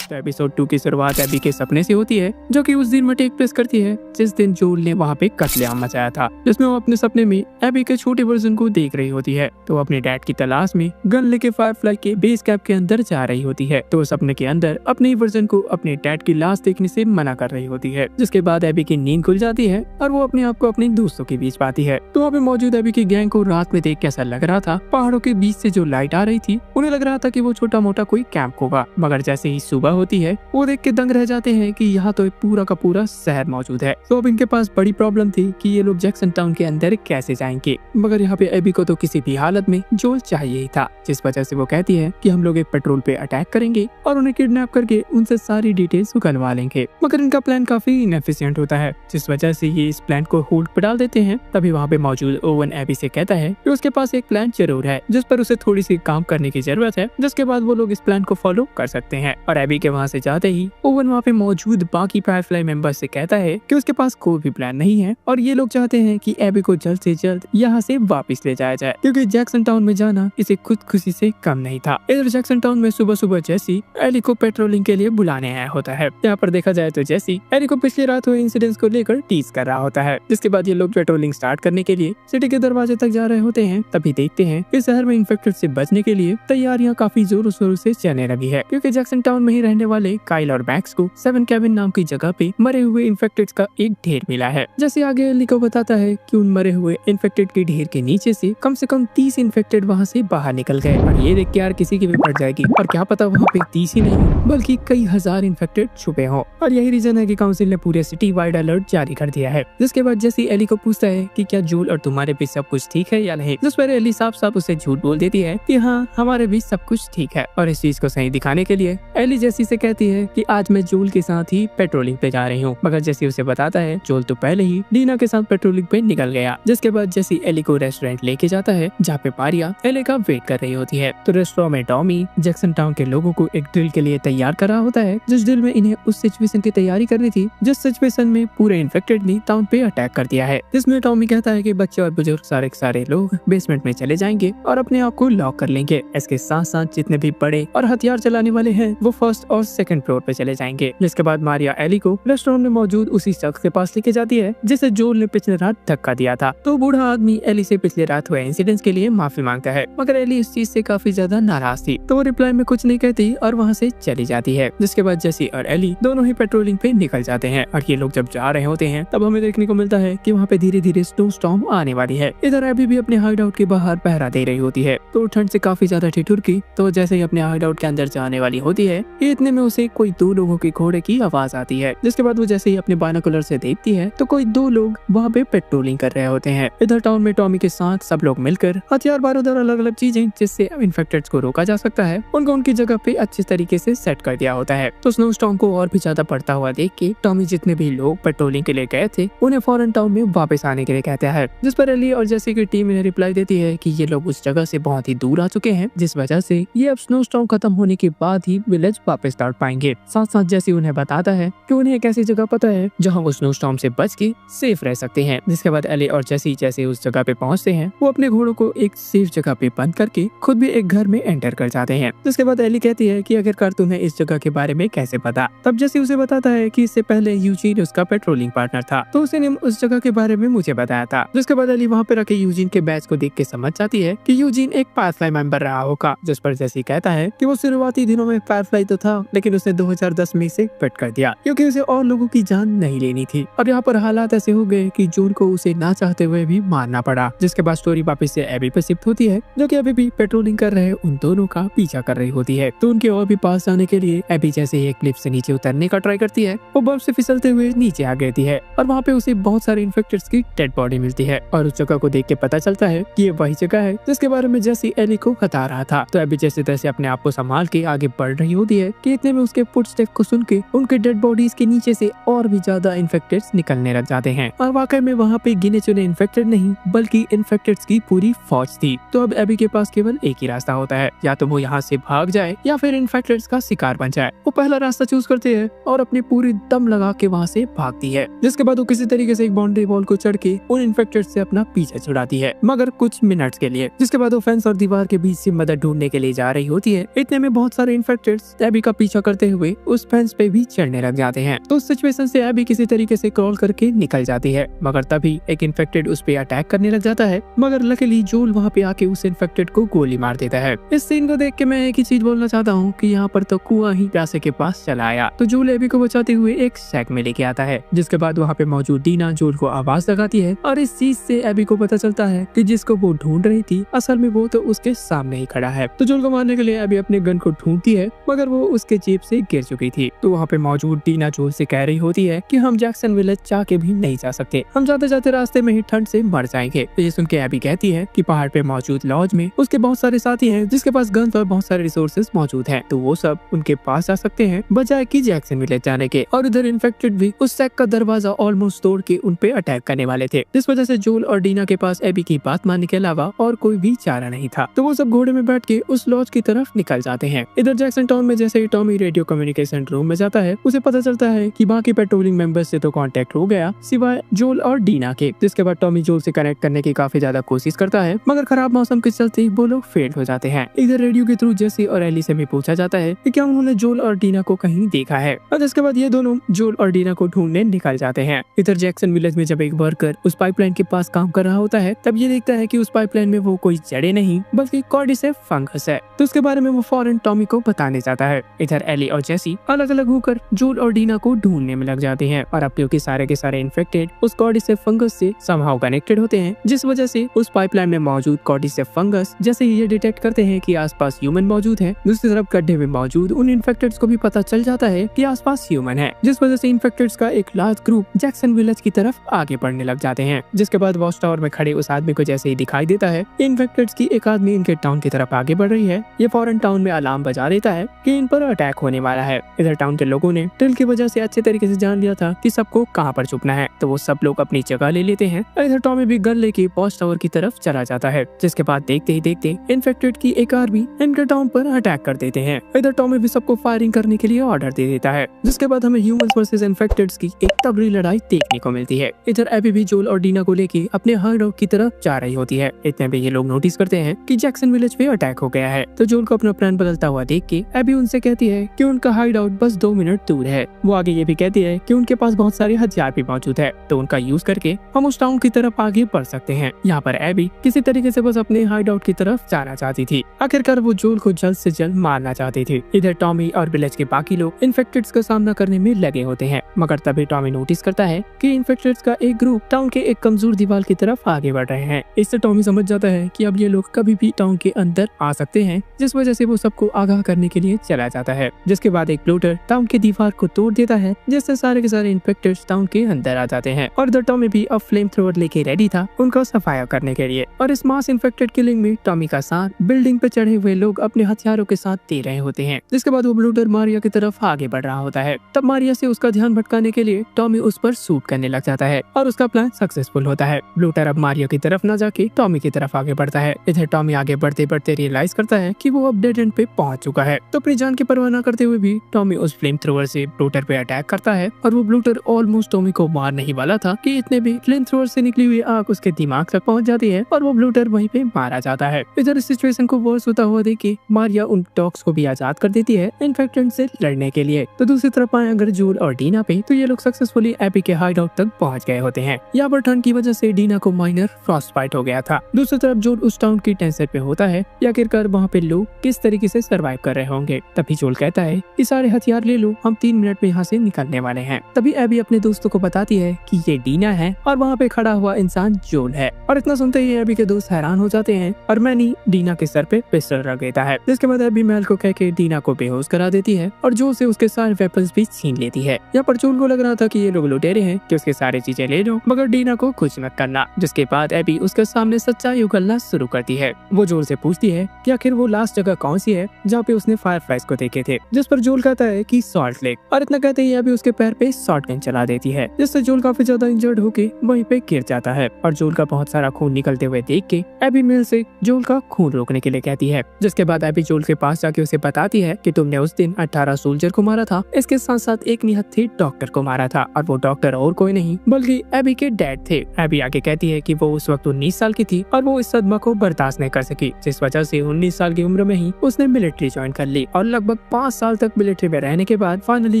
तो एपिसोड 2 की शुरुआत एबी के सपने से होती है, जो कि उस दिन में टेक प्लेस करती है जिस दिन जोल ने वहाँ पे कत्लेआम मचाया था, जिसमें वो अपने सपने में एबी के छोटे वर्जन को देख रही होती है। तो अपने डैड की तलाश में गन लेके फायरफ्लाई के बेस कैंप के अंदर जा रही होती है। तो सपने के अंदर अपने वर्जन को अपने डैड की लाश देखने से मना कर रही होती है। जिसके बाद एबी की नींद खुल जाती है और वो अपने आप को अपने दोस्तों के बीच पाती है। तो वहाँ पे मौजूद एबी की गैंग को रात में देख के ऐसा लग रहा था, पहाड़ों के बीच से जो लाइट आ रही थी उन्हें लग रहा था कि वो छोटा मोटा कोई कैंप होगा, मगर जैसे ही सुबह होती है वो देख के दंग रह जाते हैं कि यहाँ तो एक पूरा का पूरा शहर मौजूद है। तो अब इनके पास बड़ी प्रॉब्लम थी कि ये लोग जैक्सन टाउन के अंदर कैसे जाएंगे, मगर यहाँ पे एबी को तो किसी भी हालत में जोल चाहिए ही था, जिस वजह से वो कहती है कि हम लोग एक पेट्रोल पे अटैक करेंगे और उन्हें किडनैप करके उनसे सारी डिटेल्स निकलवा लेंगे। मगर इनका प्लान काफी इनएफिशिएंट होता है, जिस वजह से ये इस प्लान को होल्ड पर डाल देते हैं। तभी वहाँ पे मौजूद ओवन एबी से कहता है कि उसके पास एक प्लान जरूर है, जिस पर उसे थोड़ी सी काम करने की जरूरत है, जिसके बाद वो लोग इस प्लान को फॉलो कर सकते हैं। और एबी के वहाँ से जाते ही ओवन वहाँ पे मौजूद बाकी फायरफ्लाई मेंबर्स से कहता है कि उसके पास कोई भी प्लान नहीं है और ये लोग चाहते हैं कि एबी को जल्द से जल्द यहाँ से वापस ले जाया जाए, क्योंकि जैक्सन टाउन में जाना इसे खुद खुशी से कम नहीं था। इधर जैक्सन टाउन में सुबह सुबह जेसी एली को पेट्रोलिंग के लिए बुलाने आया होता है। यहाँ पर देखा जाए तो जेसी एली को पिछली रात हुए इंसिडेंट्स को लेकर टीज कर रहा होता है। जिसके बाद ये लोग पेट्रोलिंग स्टार्ट करने के लिए सिटी के दरवाजे तक जा रहे होते हैं। तभी देखते हैं कि शहर में इन्फेक्टेड से बचने के लिए तैयारियां काफी जोरों शोरों से चलने लगी है, क्योंकि जैक्सन टाउन में ही रहने वाले काइल और मैक्स को 7 केबिन नाम की जगह पे मरे हुए इन्फेक्टेड का एक ढेर मिला है। जैसे आगे एली को बताता है कि उन मरे हुए इन्फेक्टेड के ढेर के नीचे से कम 30 इन्फेक्टेड वहाँ से बाहर निकल गए। और ये देख के यार किसी की भी पड़ जाएगी, और क्या पता वहाँ पे 30 ही नहीं बल्कि कई हजार इन्फेक्टेड छुपे हों। और यही रीजन है कि काउंसिल ने पूरे सिटी वाइड अलर्ट जारी कर दिया है। जिसके बाद जैसे एली को पूछता है कि क्या जूल और तुम्हारे बीच सब कुछ ठीक है या नहीं, जिस पर एली साफ साफ उसे झूठ बोल देती है कि हाँ हमारे बीच सब कुछ ठीक है। और इस चीज को सही दिखाने के लिए एली जैसी से कहती है कि आज मैं जूल के साथ ही पेट्रोलिंग पे जा रही हूँ, मगर जैसी उसे बताता है जोल तो पहले ही डीना के साथ पेट्रोलिंग पे निकल गया। जिसके बाद जैसी एली को रेस्टोरेंट लेके जाता है, जहाँ पे मारिया एली का वेट कर रही होती है। तो रेस्टोरेंट में टॉमी जैक्सन टाउन के लोगों को एक ड्रिल के लिए तैयार कर रहा होता है, जिस ड्रिल में इन्हें उस सिचुएशन की तैयारी करनी थी जिस सिचुएशन में पूरे इन्फेक्टेड ने टाउन पे अटैक कर दिया है। जिसमें टॉमी कहता है कि बच्चे और बुजुर्ग सारे लोग बेसमेंट में चले जाएंगे और अपने आप को लॉक कर लेंगे। इसके साथ साथ जितने भी बड़े और हथियार चलाने वाले हैं वो फर्स्ट और सेकंड फ्लोर पे चले जाएंगे। जिसके बाद मारिया एली को रेस्टोरेंट में मौजूद उसी शख्स के पास लेके जाती है जिसे जोल ने पिछले रात धक्का दिया था। तो बूढ़ा आदमी एली से पिछले रात हुए इंसिडेंट्स के लिए माफी मांगता है, मगर एली इस चीज से काफी ज्यादा नाराज थी, तो वो रिप्लाई में कुछ नहीं कहती और वहाँ से चली जाती है। जिसके बाद जेसी और एली दोनों ही पेट्रोलिंग पे निकल जाते हैं। और ये लोग जब जा रहे होते हैं तब हमें देखने को मिलता है कि वहाँ पे धीरे धीरे स्नो स्टॉर्म आने वाली है। इधर एबी भी अपने हाइड आउट के बाहर पहरा दे रही होती है। तो ठंड से काफी ज्यादा ठिठुरकी, तो जैसे ही अपने हाइड आउट के अंदर जाने वाली होती है, इतने में उसे कोई 2 लोगों के घोड़े की आवाज आती है। जिसके बाद वो जैसे ही अपने बाइनोकुलर से देखती है तो कोई 2 लोग वहाँ पे पेट्रोलिंग कर रहे होते हैं। इधर टाउन में टॉमी के साथ सब लोग मिलकर हथियार बारूद और अलग अलग चीजें जिससे इन्फेक्टेड को रोका जा सकता है उनको उनकी जगह पे अच्छे तरीके से सेट कर दिया होता है। तो स्नो स्टॉर्म को और भी ज्यादा बढ़ता हुआ देख के टॉमी जितने भी लोग पेट्रोलिंग के लिए गए थे उन्हें फौरन टाउन में वापस आने के लिए कहता है। जिस पर एली और जैसे की टीम इन्हें रिप्लाई देती है कि ये लोग उस जगह से बहुत ही दूर आ चुके हैं, जिस वजह से ये अब स्नो स्टॉर्म खत्म होने के बाद ही विलेज वापस लौट पाएंगे। साथ साथ जैसे उन्हें बताता है कि उन्हें एक ऐसी जगह पता है जहाँ वो स्नो स्टॉर्म से बच के सेफ रह सकते हैं। जिसके बाद एली और जैसे उस जगह पे पहुँचते हैं वो अपने घोड़ों को एक सेफ जगह पे बंद करके खुद भी एक घर में एंटर कर जाते हैं। जिसके बाद एली कहती है कि आखिरकार तुम्हें इस जगह के बारे में कैसे पता। तब जैसे उसे बताता है कि इससे पहले यूजीन उसका पेट्रोलिंग पार्टनर था, तो उसने उस जगह के बारे में मुझे बताया था। जिसके बाद एली वहाँ पे रखे यूजीन के बैच को देख के समझ जाती है कि यूजीन एक फायरफ्लाई मेंबर रहा होगा। जिस पर जैसे कहता है कि वो शुरुआती दिनों में फायरफ्लाई तो था, लेकिन उसने 2010 में से कट कर दिया क्योंकि उसे और लोगों की जान नहीं लेनी थी। और यहाँ पर हालात ऐसे हो गए कि जून को उसे ना चाहते हुए भी मारना पड़ा। जिसके बाद स्टोरी वापस से एबी पे शिफ्ट होती है, जो कि अभी भी पेट्रोलिंग कर रहे उन दोनों का पीछा कर रही होती है। तो उनके और भी पास जाने के लिए एबी जैसे ही एक क्लिफ से नीचे उतरने का ट्राई करती है, वो बर्फ से फिसलते हुए नीचे आ गिरती है और वहाँ पे उसे बहुत सारे इन्फेक्टेड्स की डेड बॉडी मिलती है। और उस जगह को देख के पता चलता है कि ये वही जगह है जिसके बारे में जैसी एली को बता रहा था। तो एबी जैसे तैसे अपने आप को संभाल के आगे बढ़ रही होती है कि कि इतने में उसके फुटस्टेप को सुन के उनके डेड बॉडीज के नीचे से और भी ज्यादा इन्फेक्टेड्स निकलने लग जाते हैं। और वाकई में वहाँ पे गिने चुने इन्फेक्टेड नहीं बल्कि इन्फेक्टेड्स की पूरी फौज थी। तो अब एबी के पास केवल एक ही रास्ता होता है, या तो वो यहाँ से भाग जाए या फिर इन्फेक्टेड्स का शिकार बन जाए। वो पहला रास्ता चूज करते हैं और अपनी पूरी दम लगा के वहाँ से भागती है, जिसके बाद वो किसी तरीके से एक बाउंड्री वॉल को चढ़ के उन इन्फेक्टेड से अपना पीछा छुड़ाती है, मगर कुछ मिनट्स के लिए। जिसके बाद वो फेंस और दीवार के बीच से मदद ढूंढने के लिए जा रही होती है। इतने में बहुत सारे इन्फेक्टेड्स एबी का पीछा करते हुए उस फेंस पे भी चढ़ने लग जाते हैं। तो उस सिचुएशन से एबी किसी तरीके से क्रॉल करके निकल जाती है, मगर तभी एक इन्फेक्टेड उस पे अटैक करने लग जाता है। मगर लकीली जोल वहाँ पे आके उस इन्फेक्टेड को गोली मार देता है। इस सीन को देख के मैं एक ही चीज बोलना चाहता हूँ कि यहाँ पर तो कुआं ही प्यासे के पास चला आया। तो जोल एबी को बचाते हुए एक सैक में लेके आता है, जिसके बाद वहाँ पे मौजूद डीना जोल को आवाज लगाती है और इस चीज से एबी को पता चलता है कि जिसको वो ढूंढ रही थी असल में वो तो उसके सामने ही खड़ा है। तो जोल को मारने के लिए एबी अपने गन को ढूंढती है, मगर वो उसके जेब से गिर चुकी थी। तो वहाँ पे मौजूद डीना जोल से कह रही होती है कि हम जैक्सन विलेज चाह के भी नहीं जा सकते, हम जाते जाते रास्ते में ही ठंड से मर जाएंगे। तो ये सुन के एबी कहती है कि पहाड़ पे मौजूद लॉज में उसके बहुत सारे साथी हैं जिसके पास गन्स और बहुत सारे रिसोर्सेज मौजूद हैं, तो वो सब उनके पास जा सकते हैं बजाय कि जैक्सन विलेज जाने के। और उधर इन्फेक्टेड भी उस सैक का दरवाजा ऑलमोस्ट तोड़ के उन पे अटैक करने वाले थे, जिस वजह से जोल और डीना के पास एबी की बात मानने के अलावा और कोई भी चारा नहीं था। तो वो सब घोड़े में बैठ के उस लॉज की तरफ निकल जाते हैं। इधर जैक्सन टाउन में जैसे ही टॉमी रेडियो कम्युनिकेशन रूम में जाता है, उसे पता चलता है कि बाकी पेट्रोलिंग मेंबर्स से तो कांटेक्ट हो गया सिवाय जोल और डीना के। जिसके बाद टॉमी जोल से कनेक्ट करने की काफी ज्यादा कोशिश करता है, मगर खराब मौसम के चलते वो लोग फेल हो जाते हैं। इधर रेडियो के थ्रू जेसी और एली से भी पूछा जाता है कि क्या उन्होंने जोल और डीना को कहीं देखा है, और इसके बाद ये दोनों जोल और डीना को ढूंढने निकल जाते हैं। इधर जैक्सन विलेज में जब एक वर्कर उस पाइपलाइन के पास काम कर रहा होता है, तब ये देखता है कि उस पाइपलाइन में वो कोई जड़ें नहीं बल्कि कॉर्डिसेप फंगस है। तो उसके बारे में वो फौरन टॉमी को बताने जाता है। इधर एली और जेसी अलग अलग होकर जोल और डीना को ढूंढने में लग जाते हैं, और अब क्योंकि सारे के सारे इन्फेक्टेड उस कॉर्डिसेप फंगस से समहाउ कनेक्टेड होते हैं, जिस वजह से उस पाइपलाइन में मौजूद कॉर्डिसेप फंगस जैसे ये डिटेक्ट करते हैं कि आसपास ह्यूमन मौजूद है, दूसरी तरफ गड्ढे में मौजूद उन इन्फेक्टेड्स को भी पता चल जाता है कि आसपास ह्यूमन है, जिस वजह से इन्फेक्टेड्स का एक लार्ज ग्रुप जैक्सन विलेज की तरफ आगे बढ़ने लग जाते हैं। जिसके बाद वॉच टावर में खड़े उस आदमी को जैसे ही दिखाई देता है इन्फेक्टेड्स की एक आदमी इनके टाउन की तरफ आगे बढ़ रही है, ये फौरन टाउन में अलार्म बजा देता है कि इन पर अटैक होने वाला है। इधर टाउन के लोगों ने ड्रिल की वजह से अच्छे तरीके से जान लिया था कि सबको कहां पर छुपना है, तो वो सब लोग अपनी जगह ले लेते हैं। इधर टॉमी भी गन लेके वॉच टावर की तरफ चला जाता है, जिसके बाद देखते ही देखते इन्फेक्टेड की एक आर्मी इनके टाउन पर अटैक कर देते हैं। इधर टॉमी भी सबको फायरिंग करने के लिए ऑर्डर दे देता है, जिसके बाद हमें ह्यूमंस वर्सेस इन्फेक्टेड्स की एक तगड़ी लड़ाई देखने को मिलती है। इधर एबी भी जोल और डीना को लेके अपने हाइडआउट की तरफ जा रही होती है। इतने में ये लोग नोटिस करते हैं कि जैक्सन विलेज पे अटैक हो गया है। तो जोल को अपना प्लान बदलता हुआ देख के एबी उनसे कहती है कि उनका हाइडआउट बस 2 मिनट दूर है। वो आगे ये भी कहती है कि उनके पास बहुत सारे हथियार भी मौजूद है, तो उनका यूज करके हम उस टाउन की तरफ आगे बढ़ सकते हैं। यहाँ पर एबी किसी तरीके से बस अपने हाइडआउट की तरफ जाना चाहती थी। आखिरकार वो जोल को जल्द से जल्द मारना चाहती थी। इधर टॉमी और विलेज के बाकी लोग इन्फेक्टेड्स का सामना करने में लगे होते हैं, मगर तभी टॉमी नोटिस करता है कि इन्फेक्टेड्स का एक ग्रुप टाउन के एक कमजोर दीवार की तरफ आगे बढ़ रहे हैं। इससे टॉमी समझ जाता है कि अब ये लोग कभी भी टाउन के अंदर आ सकते हैं, जिस वजह से वो सबको आगाह करने के लिए चला जाता है। जिसके बाद एक ब्लोटर टाउन के दीवार को तोड़ देता है, जिससे सारे के सारे इन्फेक्टेड्स टाउन के अंदर आ जाते हैं। और इधर टॉमी भी अब फ्लेम थ्रोवर लेके रेडी था उनका सफाया करने के लिए। और इस मास इन्फेक्टेड किलिंग में टॉमी का साथ बिल्डिंग पे चढ़े हुए लोग अपने हथियारों के साथ दे रहे होते हैं। जिसके बाद वो ब्लोटर मारिया की तरफ आगे बढ़ रहा होता है। तब मारिया से उसका ध्यान भटकाने के लिए टॉमी उस पर शूट करने लग जाता है और उसका प्लान सक्सेसफुल होता है। ब्लोटर अब मारिया की तरफ न जाके टॉमी की तरफ आगे बढ़ता है। इधर टॉमी आगे बढ़ते बढ़ते रियलाइज करता है कि वो अब डेड एंड पे पहुंच चुका है। तो अपनी जान की परवाह न करते हुए भी टॉमी उस फ्लेम थ्रोवर से ब्लोटर पे अटैक करता है, और वो ब्लोटर ऑलमोस्ट टॉमी को मारने ही वाला था कि इतने भी फ्लेम थ्रोवर से निकली हुई आग उसके दिमाग तक पहुंच जाती है और वो ब्लोटर वहीं पे मारा जाता है। इधर इस सिचुएशन को वर्स होता हुआ देख के मारिया उन डॉग्स को भी आजाद कर देती है इन्फेक्टेड से लड़ने के लिए। तो दूसरी तरफ आए अगर जोल और डीना पे, तो ये लोग सक्सेसफुली एबी के हाइडआउट तक पहुंच गए होते हैं। यहाँ पर ठंड की वजह से डीना को माइनर फ्रॉस्ट बाइट हो गया था। दूसरी तरफ जोल उस टाउन की टेंशन पे होता है कि आखिरकार वहाँ पे लोग किस तरीके से सर्वाइव कर रहे होंगे। तभी जोल कहता है कि सारे हथियार ले लो, हम 3 मिनट में यहाँ से निकलने वाले हैं। तभी एबी अपने दोस्तों को बताती है कि ये डीना है और वहाँ पे खड़ा हुआ इंसान जोल है। और इतना सुनते ही एबी के दोस्त हैरान हो जाते हैं और मैनी डीना के सर पे पिस्टल रख देता है। जिसके बाद एबी महल को कह के डीना को बेहोश करा देती है और जोल से उसके सारे वेपन्स भी छीन लेती है। यहाँ पर जोल को लग रहा था कि ये लोग लुटेरे हैं कि उसके सारे चीजें ले लो, मगर डीना को कुछ मत करना। जिसके बाद एबी उसके सामने सच्चाई उगलना शुरू करती है। वो जोल से पूछती है कि आखिर वो लास्ट जगह कौन सी है जहाँ पे उसने फायरफ्लाइज को देखा लिखे थे, जिस पर जोल कहता है कि सॉल्ट लेक, और इतना कहते ही अभी उसके पैर पे शॉटगन चला देती है, जिससे जोल काफी ज्यादा इंजर्ड होके वहीं पे गिर जाता है। और जोल का बहुत सारा खून निकलते हुए देख के एबी मिल से जोल का खून रोकने के लिए कहती है, जिसके बाद एबी जोल के पास जाके उसे बताती है कि तुमने उस दिन 18 सोल्जर को मारा था, इसके साथ साथ एक निहत्थे डॉक्टर को मारा था, और वो डॉक्टर और कोई नहीं बल्कि एबी के डैड थे। एबी आगे कहती है कि वो उस वक्त 19 साल की थी और वो इस सदमा को बर्दाश्त नहीं कर सकी, जिस वजह से 19 साल की उम्र में ही उसने मिलिट्री ज्वाइन कर ली, और लगभग 5 साल तक मिलिट्री में रहने के बाद फाइनली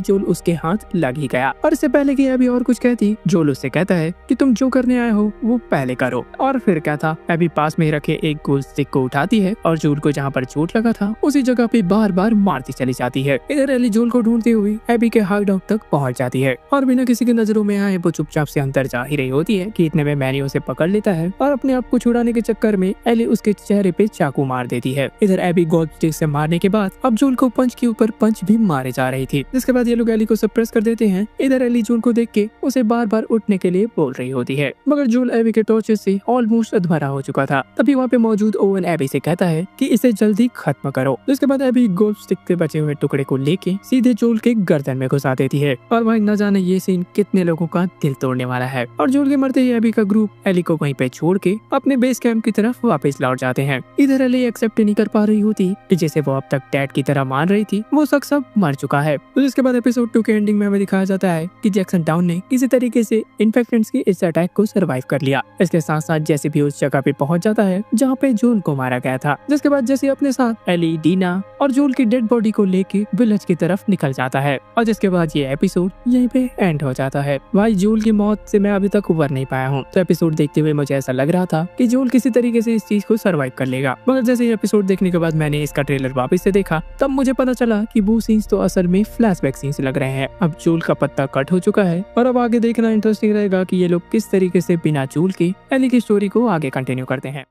जोल उसके हाथ लग ही गया। और इससे पहले कि एबी और कुछ कहती, जोल उससे कहता है कि तुम जो करने आए हो वो पहले करो। और फिर क्या था, एबी पास में रखे एक गोल्ड स्टिक को उठाती है और जोल को जहाँ पर चोट लगा था उसी जगह पे बार बार मारती चली जाती है। इधर एली जोल को ढूंढती हुई एबी के हाइडआउट तक पहुंच जाती है, और बिना किसी की नजरों में आए वो चुपचाप से अंदर जा ही रही होती है कि इतने में मैनी उसे पकड़ लेता है और अपने आप को छुड़ाने के चक्कर में एली उसके चेहरे पे चाकू मार देती है। इधर एबी गोल्ड स्टिक से मारने के बाद अब जोल को पंच के ऊपर पंच भी मारे जा रही थी, जिसके बाद ये लोग एली को सप्रेस कर देते हैं। इधर एली जोल को देख के उसे बार बार उठने के लिए बोल रही होती है, मगर जोल एबी के टॉर्चर से ऑलमोस्ट अधमरा हो चुका था। तभी वहाँ पे मौजूद ओवन एबी से कहता है कि इसे जल्दी खत्म करो। जिसके बाद एबी गोल्ड स्टिक के बचे हुए टुकड़े को लेके सीधे जोल के गर्दन में घुसा देती है, और वहीं न जाने ये सीन कितने लोगों का दिल तोड़ने वाला है। और जोल के मरते ही एबी का ग्रुप एली को वहीं पे छोड़ के अपने बेस कैंप की तरफ वापस लौट जाते हैं। इधर एली एक्सेप्ट नहीं कर पा रही होती कि जिसे वो अब तक डैड की तरह मान रही थी वो शख्स अब मर चुका है। तो जिसके बाद एपिसोड 2 के एंडिंग में हमें दिखाया जाता है कि जैक्सन टाउन ने किसी तरीके से इन्फेक्टेंट्स के इस अटैक को सर्वाइव कर लिया। इसके साथ साथ जैसे भी उस जगह पे पहुंच जाता है जहाँ पे जोल को मारा गया था, जिसके बाद जैसे अपने साथ एली, डीना और जोल की डेड बॉडी को लेके विलेज की तरफ निकल जाता है, और जिसके बाद ये एपिसोड यहीं पे एंड हो जाता है। भाई जोल की मौत से मैं अभी तक उबर नहीं पाया हूँ, तो एपिसोड देखते हुए मुझे ऐसा लग रहा था कि जोल किसी तरीके से इस चीज को सर्वाइव कर लेगा, मगर जैसे ये एपिसोड देखने के बाद मैंने इसका ट्रेलर वापस से देखा तब मुझे पता चला कि वो सीन्स तो असल में फ्लैशबैक सीन्स लग रहे हैं। अब जोल का पत्ता कट हो चुका है, और अब आगे देखना इंटरेस्टिंग रहेगा कि ये लोग किस तरीके से बिना जोल के एली की स्टोरी को आगे कंटिन्यू करते हैं।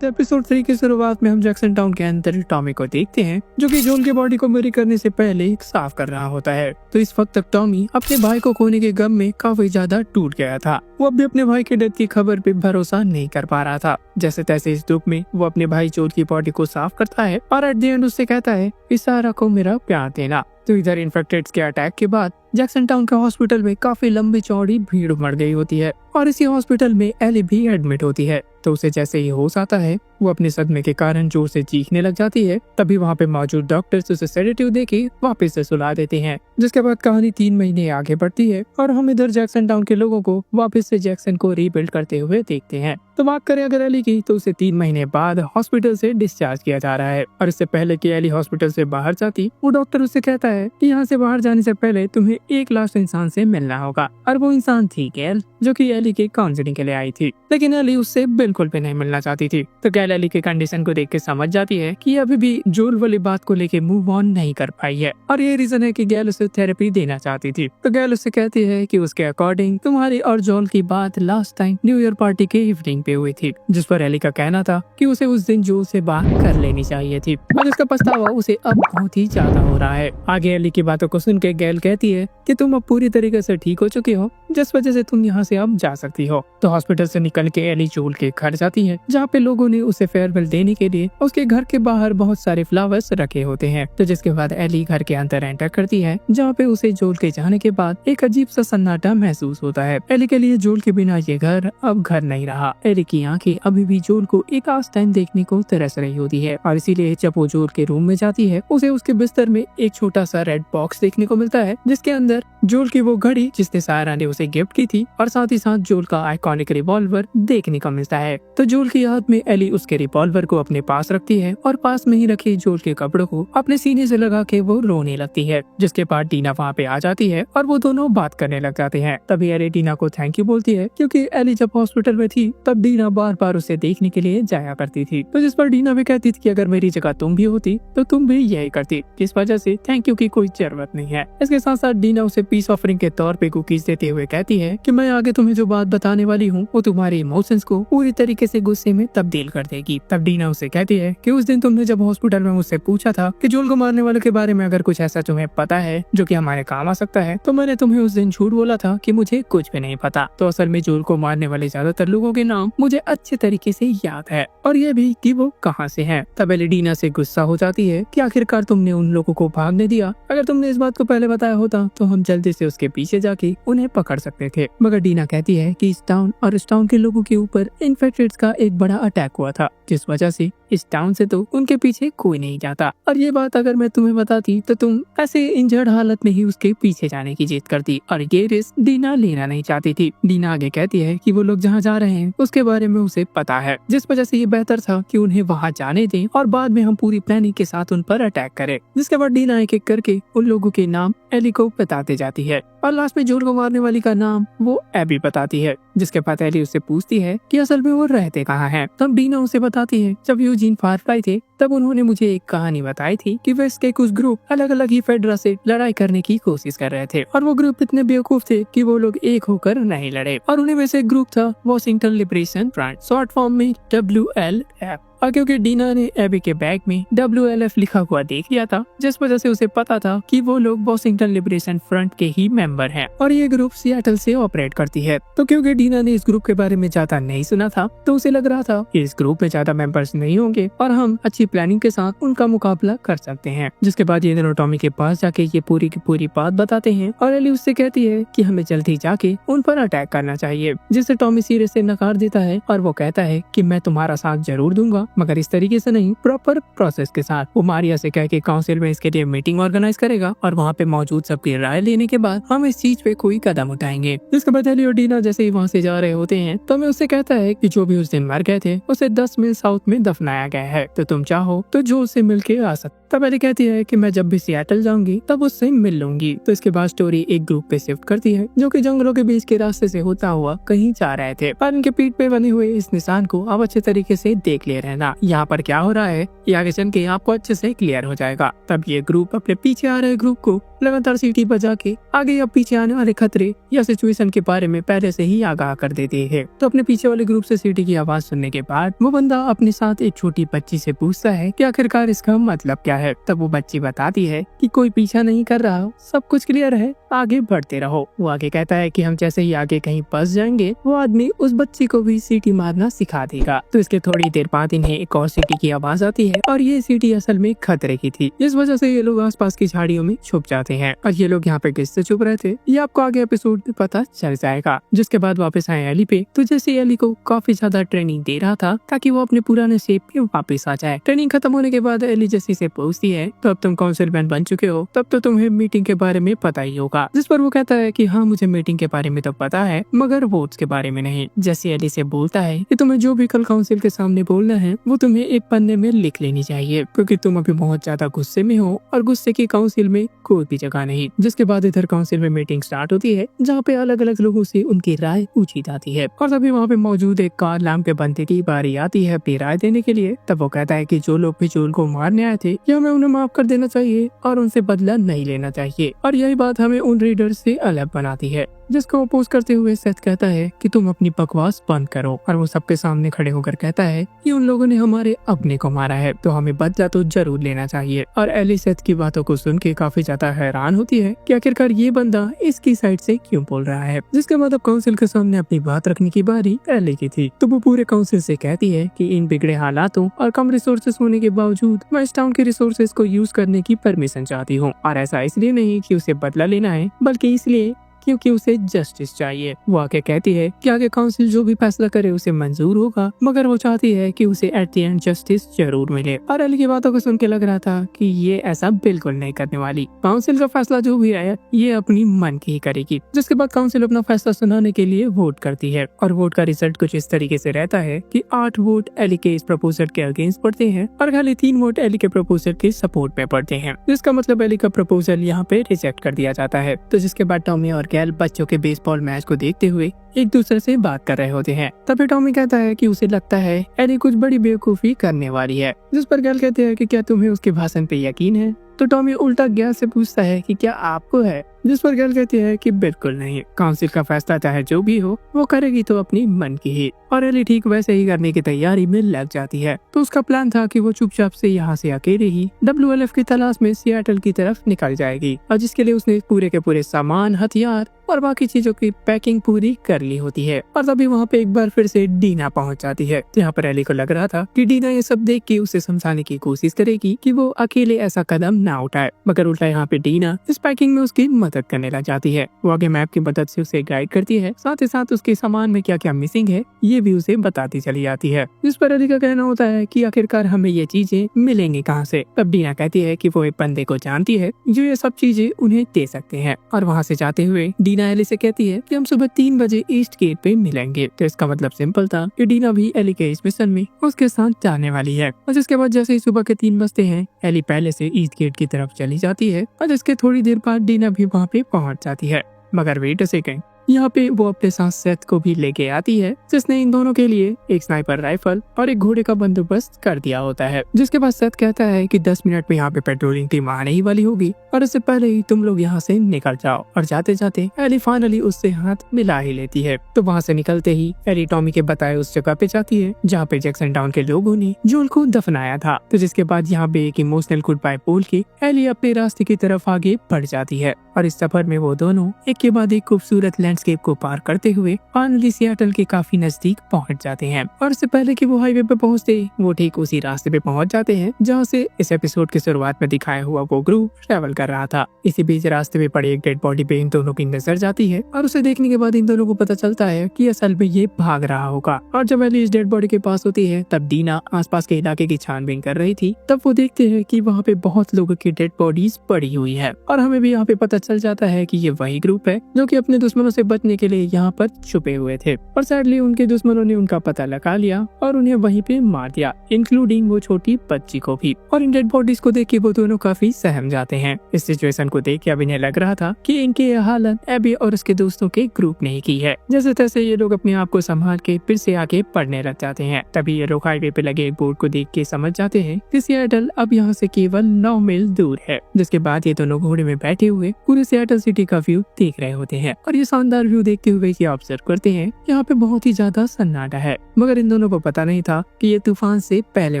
तो एपिसोड 3 की शुरुआत में हम जैक्सन टाउन के अंदर टॉमी को देखते हैं, जो कि जोल के बॉडी को मेरी करने से पहले साफ कर रहा होता है। तो इस वक्त तक टॉमी अपने भाई को खोने के गम में काफी ज्यादा टूट गया था। वो अब भी अपने भाई के डेथ की खबर पे भरोसा नहीं कर पा रहा था। जैसे तैसे इस दुख में वो अपने भाई जोल की बॉडी को साफ करता है, और एट द एंड उससे कहता है इस सारा को मेरा प्यार देना। तो इधर इन्फेक्टेड्स के अटैक के बाद जैक्सन टाउन के हॉस्पिटल में काफी लंबी चौड़ी भीड़ उमड़ गई होती है, और इसी हॉस्पिटल में एली भी एडमिट होती है। तो उसे जैसे ही होश आता है वो अपने सदमे के कारण जोर से चीखने लग जाती है। तभी वहाँ पे मौजूद डॉक्टर्स उसे सेडेटिव देके वापस से सुला देते हैं, जिसके बाद कहानी 3 महीने आगे बढ़ती है, और हम इधर जैक्सन टाउन के लोगों को वापस से जैक्सन को रीबिल्ड करते हुए देखते हैं। तो बात करें अगर एली की, तो उसे 3 महीने बाद हॉस्पिटल से डिस्चार्ज किया जा रहा है, और इससे पहले कि एली हॉस्पिटल से बाहर जाती वो डॉक्टर उससे कहता है कि यहाँ से बाहर जाने से पहले तुम्हें एक लास्ट इंसान से मिलना होगा, और वो इंसान थी गैल, जो कि एली के काउंसलिंग के लिए आई थी। लेकिन एली उससे बिल्कुल भी नहीं मिलना चाहती थी। तो गैल एली की कंडीशन को देख के समझ जाती है कि अभी भी जोल वाली बात को लेके मूव ऑन नहीं कर पाई है, और ये रीजन है कि गैल उसे थेरेपी देना चाहती थी। तो गैल उससे कहती है कि उसके अकॉर्डिंग तुम्हारी और जोल की बात last time new year party के इवनिंग पे हुई थी, जिस पर एली का कहना था कि उसे उस दिन जोल से बात कर लेनी चाहिए थी, और इसका पछतावा उसे अब बहुत ही ज्यादा हो रहा है। आगे एली की बातों को सुन के गैल कहती है कि तुम अब पूरी तरीके से ठीक हो चुकी हो, जिस वजह से तुम यहाँ से अब जा सकती हो। तो हॉस्पिटल से निकल के एली जोल के घर जाती है, जहाँ पे लोगों ने उसे फेयरवेल देने के लिए उसके घर के बाहर बहुत सारे फ्लावर्स रखे होते हैं। तो जिसके बाद एली घर के अंदर एंटर करती है, जहाँ पे उसे जोल के जाने के बाद एक अजीब सा सन्नाटा महसूस होता है। एली के लिए जोल के बिना ये घर अब घर नहीं रहा। एली की आंखें अभी भी जोल को एक आस टाइम देखने को तरस रही होती है, और इसीलिए जब वो जोल के रूम में जाती है उसे उसके बिस्तर में एक छोटा सा रेड बॉक्स देखने को मिलता है, जिसके अंदर जोल की वो घड़ी जिसने सायरा ने उसे गिफ्ट की थी, और साथ ही साथ जोल का आइकॉनिक रिवॉल्वर देखने को मिलता है। तो जोल की याद में एली उसके रिवॉल्वर को अपने पास रखती है, और पास में ही रखे जोल के कपड़ों को अपने सीने से लगा के वो रोने लगती है। जिसके बाद डीना वहाँ पे आ जाती है, और वो दोनों बात करने लग जाते हैं। तभी एली डीना को थैंक यू बोलती है, क्योंकि एली जब हॉस्पिटल में थी तब डीना बार बार उसे देखने के लिए जाया करती थी। तो जिस पर डीना भी कहती थी कि अगर मेरी जगह तुम भी होती तो तुम भी यही करती, जिस वजह से थैंक यू की कोई जरूरत नहीं है। इसके साथ साथ डीना उसे पीस ऑफरिंग के तौर पे कुकीज देते हुए कहती है कि मैं आगे तुम्हें जो बात बताने वाली हूँ वो तुम्हारे इमोशंस को पूरी तरीके से गुस्से में तब्दील कर देगी। तब डीना उसे कहती है कि उस दिन तुमने जब हॉस्पिटल में मुझसे पूछा था कि जोल को मारने वालों के बारे में अगर कुछ ऐसा तुम्हें पता है जो कि हमारे काम आ सकता है, तो मैंने तुम्हें उस दिन झूठ बोला था कि मुझे कुछ भी नहीं पता। तो असल में जोल को मारने वाले ज्यादातर लोगों के नाम मुझे अच्छे तरीके से याद है और ये भी कि वो कहाँ से हैं। तब एली डीना से गुस्सा हो जाती है कि आखिरकार तुमने उन लोगों को भागने दिया। अगर तुमने इस बात को पहले बताया होता तो हम जल्दी से उसके पीछे जाके उन्हें पकड़ सकते थे। मगर डीना कहती है कि इस टाउन और इस टाउन के लोगों के ऊपर इन्फेक्टेड का एक बड़ा अटैक हुआ था, जिस वजह से इस टाउन से तो उनके पीछे कोई नहीं जाता। और ये बात अगर मैं तुम्हें बताती तो तुम ऐसे इंजर्ड हालत में ही उसके पीछे जाने की जिद करती और ये रिस्क डीना लेना नहीं चाहती थी। डीना आगे कहती है कि वो लोग जहाँ जा रहे हैं उसके बारे में उसे पता है, जिस वजह से ये बेहतर था कि उन्हें वहाँ जाने दें और बाद में हम पूरी प्लानिंग के साथ उन पर अटैक करें। जिसके बाद डीना एक एक करके उन लोगों के नाम एली को बताते जाती है और लास्ट में जोल को मारने वाली का नाम वो एबी बताती है। जिसके बाद एली उससे पूछती है कि असल में वो रहते कहाँ हैं। तब डीना उसे बताती है जब यूजीन फायरफ्लाई थे तब उन्होंने मुझे एक कहानी बताई थी कि वेस्ट के कुछ ग्रुप अलग अलग ही फेडरा से लड़ाई करने की कोशिश कर रहे थे और वो ग्रुप इतने बेवकूफ थे कि वो लोग एक होकर नहीं लड़े और उन्हें वैसे ग्रुप था Washington liberation front, short form में WLF। और क्योंकि डीना ने एबी के बैग में WLF लिखा हुआ देख लिया था, जिस वजह से उसे पता था कि वो लोग वॉशिंगटन लिबरेशन फ्रंट के ही मेंबर हैं और ये ग्रुप सियाटल से ऑपरेट करती है। तो क्योंकि डीना ने इस ग्रुप के बारे में ज्यादा नहीं सुना था तो उसे लग रहा था कि इस ग्रुप में ज्यादा मेंबर्स नहीं होंगे और हम अच्छी प्लानिंग के साथ उनका मुकाबला कर सकते हैं। जिसके बाद ये दोनों टॉमी के पास जाके ये पूरी की पूरी बात बताते हैं और एली उससे कहती है कि हमें जल्दी जाके उन पर अटैक करना चाहिए, जिससे टॉमी सीरियस से नकार देता है और वो कहता है कि मैं तुम्हारा साथ जरूर दूंगा मगर इस तरीके से नहीं, प्रॉपर प्रोसेस के साथ। वो मारिया से कह के काउंसिल में इसके लिए मीटिंग ऑर्गेनाइज करेगा और वहाँ पे मौजूद सबकी राय लेने के बाद हम इस चीज पे कोई कदम उठाएंगे। जिसके बाद एली और डीना जैसे ही वहाँ से जा रहे होते हैं तो मैं उससे कहता है कि जो भी उस दिन मर गए थे उसे 10 मील साउथ में दफनाया गया है, तो तुम चाहो तो जोल से मिल के आ सकते। तब एली कहती है कि मैं जब भी सियाटल जाऊंगी तब उससे मिल लूंगी। तो इसके बाद स्टोरी एक ग्रुप पे शिफ्ट करती है जो कि जंगलों के बीच के रास्ते से होता हुआ कहीं जा रहे थे और इनके पीठ पे बने हुए इस निशान को आप अच्छे तरीके से देख ले रहना। यहाँ पर क्या हो रहा है ये आगे चल के आपको अच्छे से क्लियर हो जाएगा। तब ये ग्रुप अपने पीछे आ रहे ग्रुप को लगातार सीटी बजा के आगे या पीछे आने वाले खतरे या सिचुएशन के बारे में पहले से ही आगाह कर देते हैं। तो अपने पीछे वाले ग्रुप से सीटी की आवाज सुनने के बाद वो बंदा अपने साथ एक छोटी बच्ची से पूछता है कि आखिरकार इसका मतलब क्या है। तब वो बच्ची बताती है कि कोई पीछा नहीं कर रहा, सब कुछ क्लियर है, आगे बढ़ते रहो। वो आगे कहता है कि हम जैसे ही आगे कहीं फंस जाएंगे वो आदमी उस बच्ची को भी सीटी मारना सिखा देगा। तो इसके थोड़ी देर बाद इन्हें एक और सीटी की आवाज आती है और ये सीटी असल में खतरे की थी, जिस वजह से ये लोग आसपास की झाड़ियों में छुप जाते हैं और ये लोग यहाँ पे किससे छुप रहे थे ये आपको आगे एपिसोड में पता चल जाएगा। जिसके बाद वापस आए एली पे, तो जैसे एली को काफी ज्यादा ट्रेनिंग दे रहा था ताकि वो अपने पुराने शेप पे वापस आ जाए। ट्रेनिंग खत्म होने के बाद एली जैसी से पूछती है तो अब तुम काउंसिलमैन बन चुके हो, तब तो तुम्हें मीटिंग के बारे में पता ही होगा। जिस पर वो कहता है कि हाँ मुझे मीटिंग के बारे में तो पता है मगर वोट्स के बारे में नहीं। जैसे एली से बोलता है कि तुम्हें जो भी कल काउंसिल के सामने बोलना है वो तुम्हें एक पन्ने में लिख लेनी चाहिए क्योंकि तुम अभी बहुत ज्यादा गुस्से में हो और गुस्से की काउंसिल में कोई भी जगह नहीं। जिसके बाद इधर काउंसिल में मीटिंग स्टार्ट होती है जहाँ पे अलग अलग लोगों से उनकी राय पूछी जाती है और तभी वहाँ पे मौजूद एक कार लैम्प के बंदे की बारी आती है अपनी राय देने के लिए। तब वो कहता है कि जो लोग भी जोल को मारने आए थे या हमें उन्हें माफ कर देना चाहिए और उनसे बदला नहीं लेना चाहिए और यही बात हमें उन रीडर से अलग बनाती है। जिसको अपोज करते हुए सेथ कहता है कि तुम अपनी बकवास बंद करो और वो सबके सामने खड़े होकर कहता है कि उन लोगों ने हमारे अपने को मारा है तो हमें बदला तो जरूर लेना चाहिए। और एली सेथ की बातों को सुन के काफी ज्यादा हैरान होती है कि आखिरकार ये बंदा इसकी साइड से क्यों बोल रहा है। जिसके बाद अब काउंसिल के सामने अपनी बात रखने की बारी एली की थी। तो वो पूरे काउंसिल से कहती है कि इन बिगड़े हालातों और कम रिसोर्सेस होने के बावजूद मैं इस टाउन के रिसोर्सेस को यूज करने की परमिशन चाहती हूँ और ऐसा इसलिए नहीं कि उसे बदला लेना है बल्कि इसलिए क्योंकि उसे जस्टिस चाहिए। वो आगे कहती है कि आगे काउंसिल जो भी फैसला करे उसे मंजूर होगा मगर वो चाहती है कि उसे एट द एंड जस्टिस जरूर मिले। और एली की बातों को सुन के लग रहा था कि ये ऐसा बिल्कुल नहीं करने वाली। काउंसिल का फैसला जो भी है ये अपनी मन की ही करेगी। जिसके बाद काउंसिल अपना फैसला सुनाने के लिए वोट करती है और वोट का रिजल्ट कुछ इस तरीके से रहता है कि 8 वोट एली के इस प्रपोजल के अगेंस्ट पड़ते हैं और खाली 3 वोट एली के प्रपोजल के सपोर्ट में पड़ते हैं। जिसका मतलब एली का प्रपोजल यहाँ पे रिजेक्ट कर दिया जाता है। तो जिसके बाद टॉमी और गैल बच्चों के बेसबॉल मैच को देखते हुए एक दूसरे से बात कर रहे होते हैं। तभी टॉमी कहता है कि उसे लगता है एली कुछ बड़ी बेवकूफी करने वाली है। जिस पर गैल कहते हैं कि क्या तुम्हें उसके भाषण पे यकीन है। तो टॉमी उल्टा गैल से पूछता है कि क्या आपको है, जिस पर गैल कहती है कि बिल्कुल नहीं, काउंसिल का फैसला चाहे जो भी हो वो करेगी तो अपनी मन की ही। और एली ठीक वैसे ही करने की तैयारी में लग जाती है। तो उसका प्लान था कि वो चुपचाप से यहाँ से अकेले ही WLF की तलाश में सियाटल की तरफ निकल जाएगी, और जिसके लिए उसने पूरे के पूरे सामान, हथियार और बाकी चीजों की पैकिंग पूरी कर ली होती है। और तभी वहाँ पे एक बार फिर से डीना पहुँच जाती है। यहाँ पर एली को लग रहा था कि डीना ये सब देख के उसे समझाने की कोशिश करेगी कि वो अकेले ऐसा कदम ना उठाए, मगर उल्टा यहाँ पे डीना इस पैकिंग में उसकी मदद करने लग जाती है। वो आगे मैप की मदद से उसे गाइड करती है, साथ ही साथ उसके सामान में क्या क्या मिसिंग है ये भी उसे बताती चली जाती है। जिस पर एली का कहना होता है कि आखिरकार हमें ये चीजें मिलेंगी कहाँ से। तब डीना कहती है कि वो एक बंदे को जानती है जो ये सब चीजें उन्हें दे सकते हैं। और वहाँ से जाते हुए डीना एली से कहती है कि हम सुबह 3 बजे ईस्ट गेट पे मिलेंगे। तो इसका मतलब सिंपल था कि डीना भी एली के इस मिशन में उसके साथ जाने वाली है। और जिसके बाद जैसे ही सुबह के 3 बजते हैं, एली पहले से ईस्ट गेट की तरफ चली जाती है, और इसके थोड़ी देर बाद डीना भी वहाँ पे पहुँच जाती है। मगर वेट अ सेकंड, यहाँ पे वो अपने साथ सेथ को भी लेके आती है, जिसने इन दोनों के लिए एक स्नाइपर राइफल और एक घोड़े का बंदोबस्त कर दिया होता है। जिसके बाद सेथ कहता है कि 10 मिनट में यहाँ पे पेट्रोलिंग टीम आने ही वाली होगी, और इससे पहले ही तुम लोग यहाँ से निकल जाओ। और जाते जाते एली फाइनली उससे हाथ मिला ही लेती है। तो वहाँ से निकलते ही एली टॉमी के बताए उस जगह पे जाती है जहाँ पे जैक्सन टाउन के लोगों ने जोल को दफनाया था। तो जिसके बाद यहाँ पे एक इमोशनल गुड बाय बोल के एली अपने रास्ते की तरफ आगे बढ़ जाती है। और इस सफर में वो दोनों एक के बाद एक खूबसूरत लैंडस्केप को पार करते हुए फाइनली सियाटल के काफी नजदीक पहुंच जाते हैं। और इससे पहले कि वो हाईवे पे पहुंचते वो ठीक उसी रास्ते पे पहुंच जाते हैं जहां से इस एपिसोड की शुरुआत में दिखाया हुआ वो ग्रुप ट्रैवल कर रहा था। इसी बीच रास्ते में पड़ी एक डेड बॉडी पे इन दोनों की नजर जाती है, और उसे देखने के बाद इन दोनों को पता चलता है कि असल में ये भाग रहा होगा। और जब एली इस डेड बॉडी के पास होती है, तब डीना आसपास के इलाके की छानबीन कर रही थी। तब वो देखते हैं कि वहाँ पे बहुत लोगों की डेड बॉडीज पड़ी हुई है, और हमें भी यहाँ पे पता चल जाता है कि ये वही ग्रुप है जो कि अपने दुश्मनों से बचने के लिए यहाँ पर छुपे हुए थे। और सैडली उनके दुश्मनों ने उनका पता लगा लिया और उन्हें वहीं पे मार दिया, इंक्लूडिंग वो छोटी बच्ची को भी। और इन डेड बॉडीज को देख के वो दोनों काफी सहम जाते हैं। इस सिचुएशन को देख के अब इन्हें लग रहा था कि इनकी ये हालत एबी और उसके दोस्तों के ग्रुप ने ही की है। जैसे तैसे ये लोग अपने आप को संभाल के फिर से आगे पढ़ने लग जाते हैं। तभी ये लोग हाईवे पे लगे एक बोर्ड को देख के समझ जाते हैं कि सियाटल अब यहाँ से केवल 9 मील दूर है। जिसके बाद ये दोनों घोड़े में बैठे हुए पूरे सियाटल सिटी का व्यू देख रहे होते हैं। और ये शानदार व्यू देखते हुए ये ऑब्जर्व करते हैं यहाँ पे बहुत ही ज्यादा सन्नाटा है, मगर इन दोनों को पता नहीं था कि ये तूफान से पहले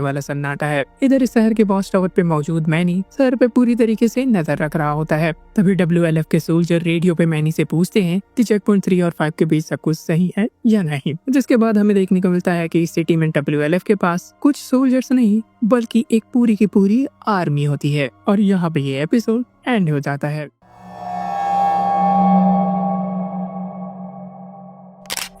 वाला सन्नाटा है। इधर इस शहर के वॉच टावर पे मौजूद मैनी शहर पे पूरी तरीके से नजर रख रहा होता है। तभी WLF के सोल्जर रेडियो पे मैनी से पूछते हैं कि चेक पॉइंट 3 और 5 के बीच सब कुछ सही है या नहीं। जिसके बाद हमें देखने को मिलता है कि इस सिटी में WLF के पास कुछ सोल्जर्स नहीं बल्कि एक पूरी की पूरी आर्मी होती है। और यहाँ पे ये एपिसोड एंड हो जाता है।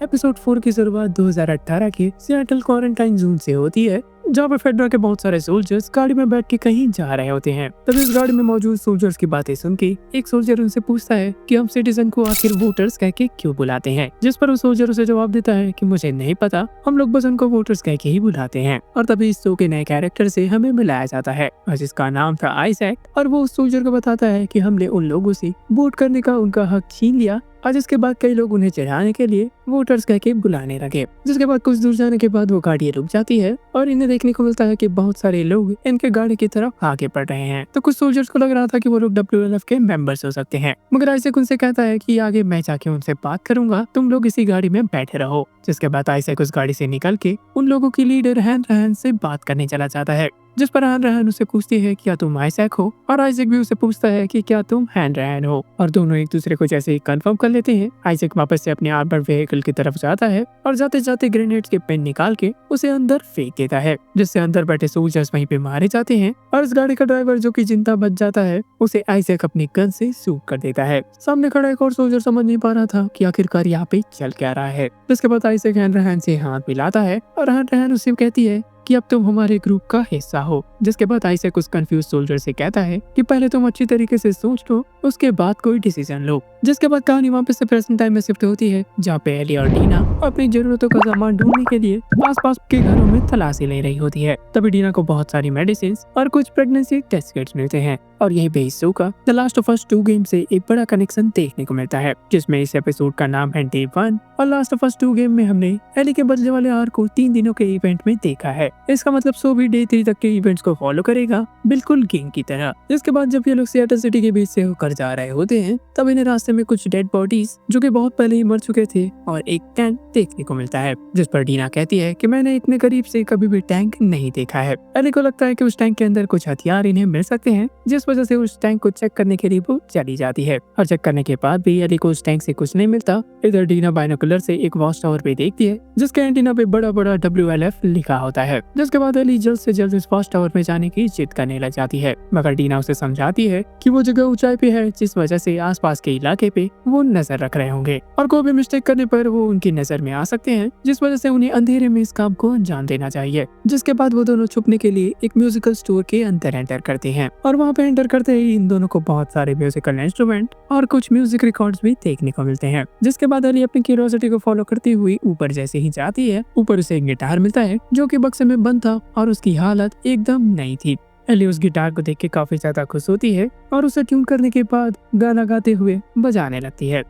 एपिसोड 4 की शुरुआत 2018 के सियाटल क्वारंटाइन जोन से होती है, जहाँ पे फेडरा के बहुत सारे सोल्जर्स गाड़ी में बैठ के कहीं जा रहे होते हैं। तभी इस गाड़ी में मौजूद सोल्जर्स की बातें सुन के एक सोल्जर उनसे पूछता है कि हम सिटीजन को आखिर वोटर्स कह के क्यों बुलाते हैं। जिस पर वो सोल्जर उसे जवाब देता है कि मुझे नहीं पता, हम लोग बस उनको वोटर्स कह के ही बुलाते हैं। और तभी इस शो के नए कैरेक्टर से हमें मिलाया जाता है, जिसका नाम था आइजैक। और वो उस सोल्जर को बताता है कि हमने उन लोगों से वोट करने का उनका हक छीन लिया, और जिसके बाद कई लोग उन्हें चिढ़ाने के लिए वोटर्स कह के बुलाने लगे। जिसके बाद कुछ दूर जाने के बाद वो गाड़ी रुक जाती है और इन्हें देखने को मिलता है कि बहुत सारे लोग इनके गाड़ी की तरफ आगे बढ़ रहे हैं। तो कुछ सोल्जर्स को लग रहा था कि वो लोग WLF के मेंबर्स हो सकते हैं, मगर आइजैक उनसे कहता है कि आगे मैं जाके उनसे बात करूंगा, तुम लोग इसी गाड़ी में बैठे रहो। जिसके बाद आइजैक उस गाड़ी से निकल के उन लोगों की लीडर हैन रहन से बात करने चला जाता है। जिस पर हैन रहन उसे पूछती है क्या तुम आइजैक हो, और आइजैक भी उसे पूछता है कि क्या तुम हैन रहन हो। और दोनों एक दूसरे को जैसे ही कंफर्म कर लेते हैं, आइजैक वापस से अपने आर्मर्ड व्हीकल की तरफ जाता है और जाते जाते ग्रेनेड्स के पेन निकाल के उसे अंदर फेंक देता है, जिससे अंदर बैठे सोल्जर्स वहीं पे मारे जाते हैं। और इस गाड़ी का ड्राइवर जो कि जिंदा बच जाता है, उसे आइजैक अपनी गन से शूट कर देता है। सामने खड़ा एक और सोल्जर समझ नहीं पा रहा था कि आखिरकार यहाँ पे चल क्या रहा है। जिसके बाद आइजैक हैन रहन से हाथ मिलाता है और हैन रहन उसे कहती है कि अब तुम हमारे ग्रुप का हिस्सा हो। जिसके बाद आइजैक उस कंफ्यूज सोल्जर से कहता है कि पहले तुम अच्छी तरीके से सोच लो, उसके बाद कोई डिसीजन लो। जिसके बाद कहानी वापस से प्रेजेंट टाइम में शिफ्ट होती है, जहाँ पे एली और डीना अपनी जरूरतों का सामान ढूंढने के लिए आसपास के घरों में तलाशी ले रही होती है। तभी डीना को बहुत सारी मेडिसिन और कुछ प्रेगनेंसी टेस्ट किट्स मिलते हैं, और यही पे इस शो का the last of us 2 game से एक बड़ा कनेक्शन देखने को मिलता है, जिसमें इस एपिसोड का नाम है डे 1 और लास्ट ऑफ अस 2 गेम में हमने एली के बदले वाले आर्क को 3 दिनों के इवेंट में देखा है। इसका मतलब शो भी डे 3 तक के इवेंट्स को फॉलो करेगा, बिल्कुल गेम की तरह। जिसके बाद जब ये लोग सिएटल सिटी के बीच से होकर जा रहे होते हैं, तब इन्हें रास्ते में कुछ डेड बॉडीज जो कि बहुत पहले ही मर चुके थे और एक टैंक देखने को मिलता है, जिस पर डीना कहती है कि मैंने इतने करीब से कभी भी टैंक नहीं देखा है। एली को लगता है कि उस टैंक के अंदर कुछ हथियार इन्हें मिल सकते हैं, जिस वजह से उस टैंक को चेक करने के लिए वो चली जाती है। और चेक करने के बाद भी एली को उस टैंक से कुछ नहीं मिलता। इधर डीना बाइनोकुलर से एक वॉच टावर पे देखती है, जिसके एंटीना पे बड़ा बड़ा WLF लिखा होता है। जिसके बाद एली जल्द से जल्द इस वॉच टावर में जाने की जिद करने लग जाती है, मगर डीना उसे समझाती है कि वो जगह ऊंचाई पे है, जिस वजह से आसपास के इलाके पे वो नजर रख रहे होंगे और कोई भी मिस्टेक करने पर वो उनकी नजर में आ सकते हैं, जिस वजह से उन्हें अंधेरे में इस काम को अंजाम देना चाहिए। जिसके बाद वो दोनों छुपने के लिए एक म्यूजिकल स्टोर के अंदर एंटर करते हैं और वहाँ पे एंटर करते ही इन दोनों को बहुत सारे म्यूजिकल इंस्ट्रूमेंट और कुछ म्यूजिक रिकॉर्ड्स भी देखने को मिलते हैं। जिसके बाद एली अपनी क्यूरियोसिटी को फॉलो करती हुई ऊपर जैसे ही जाती है, ऊपर उसे एक गिटार मिलता है जो कि बक्से में बंद था और उसकी हालत एकदम नई थी। एली उस गिटार को देख के काफी ज्यादा खुश होती है और उसे ट्यून करने के बाद गाना गाते हुए बजाने लगती है।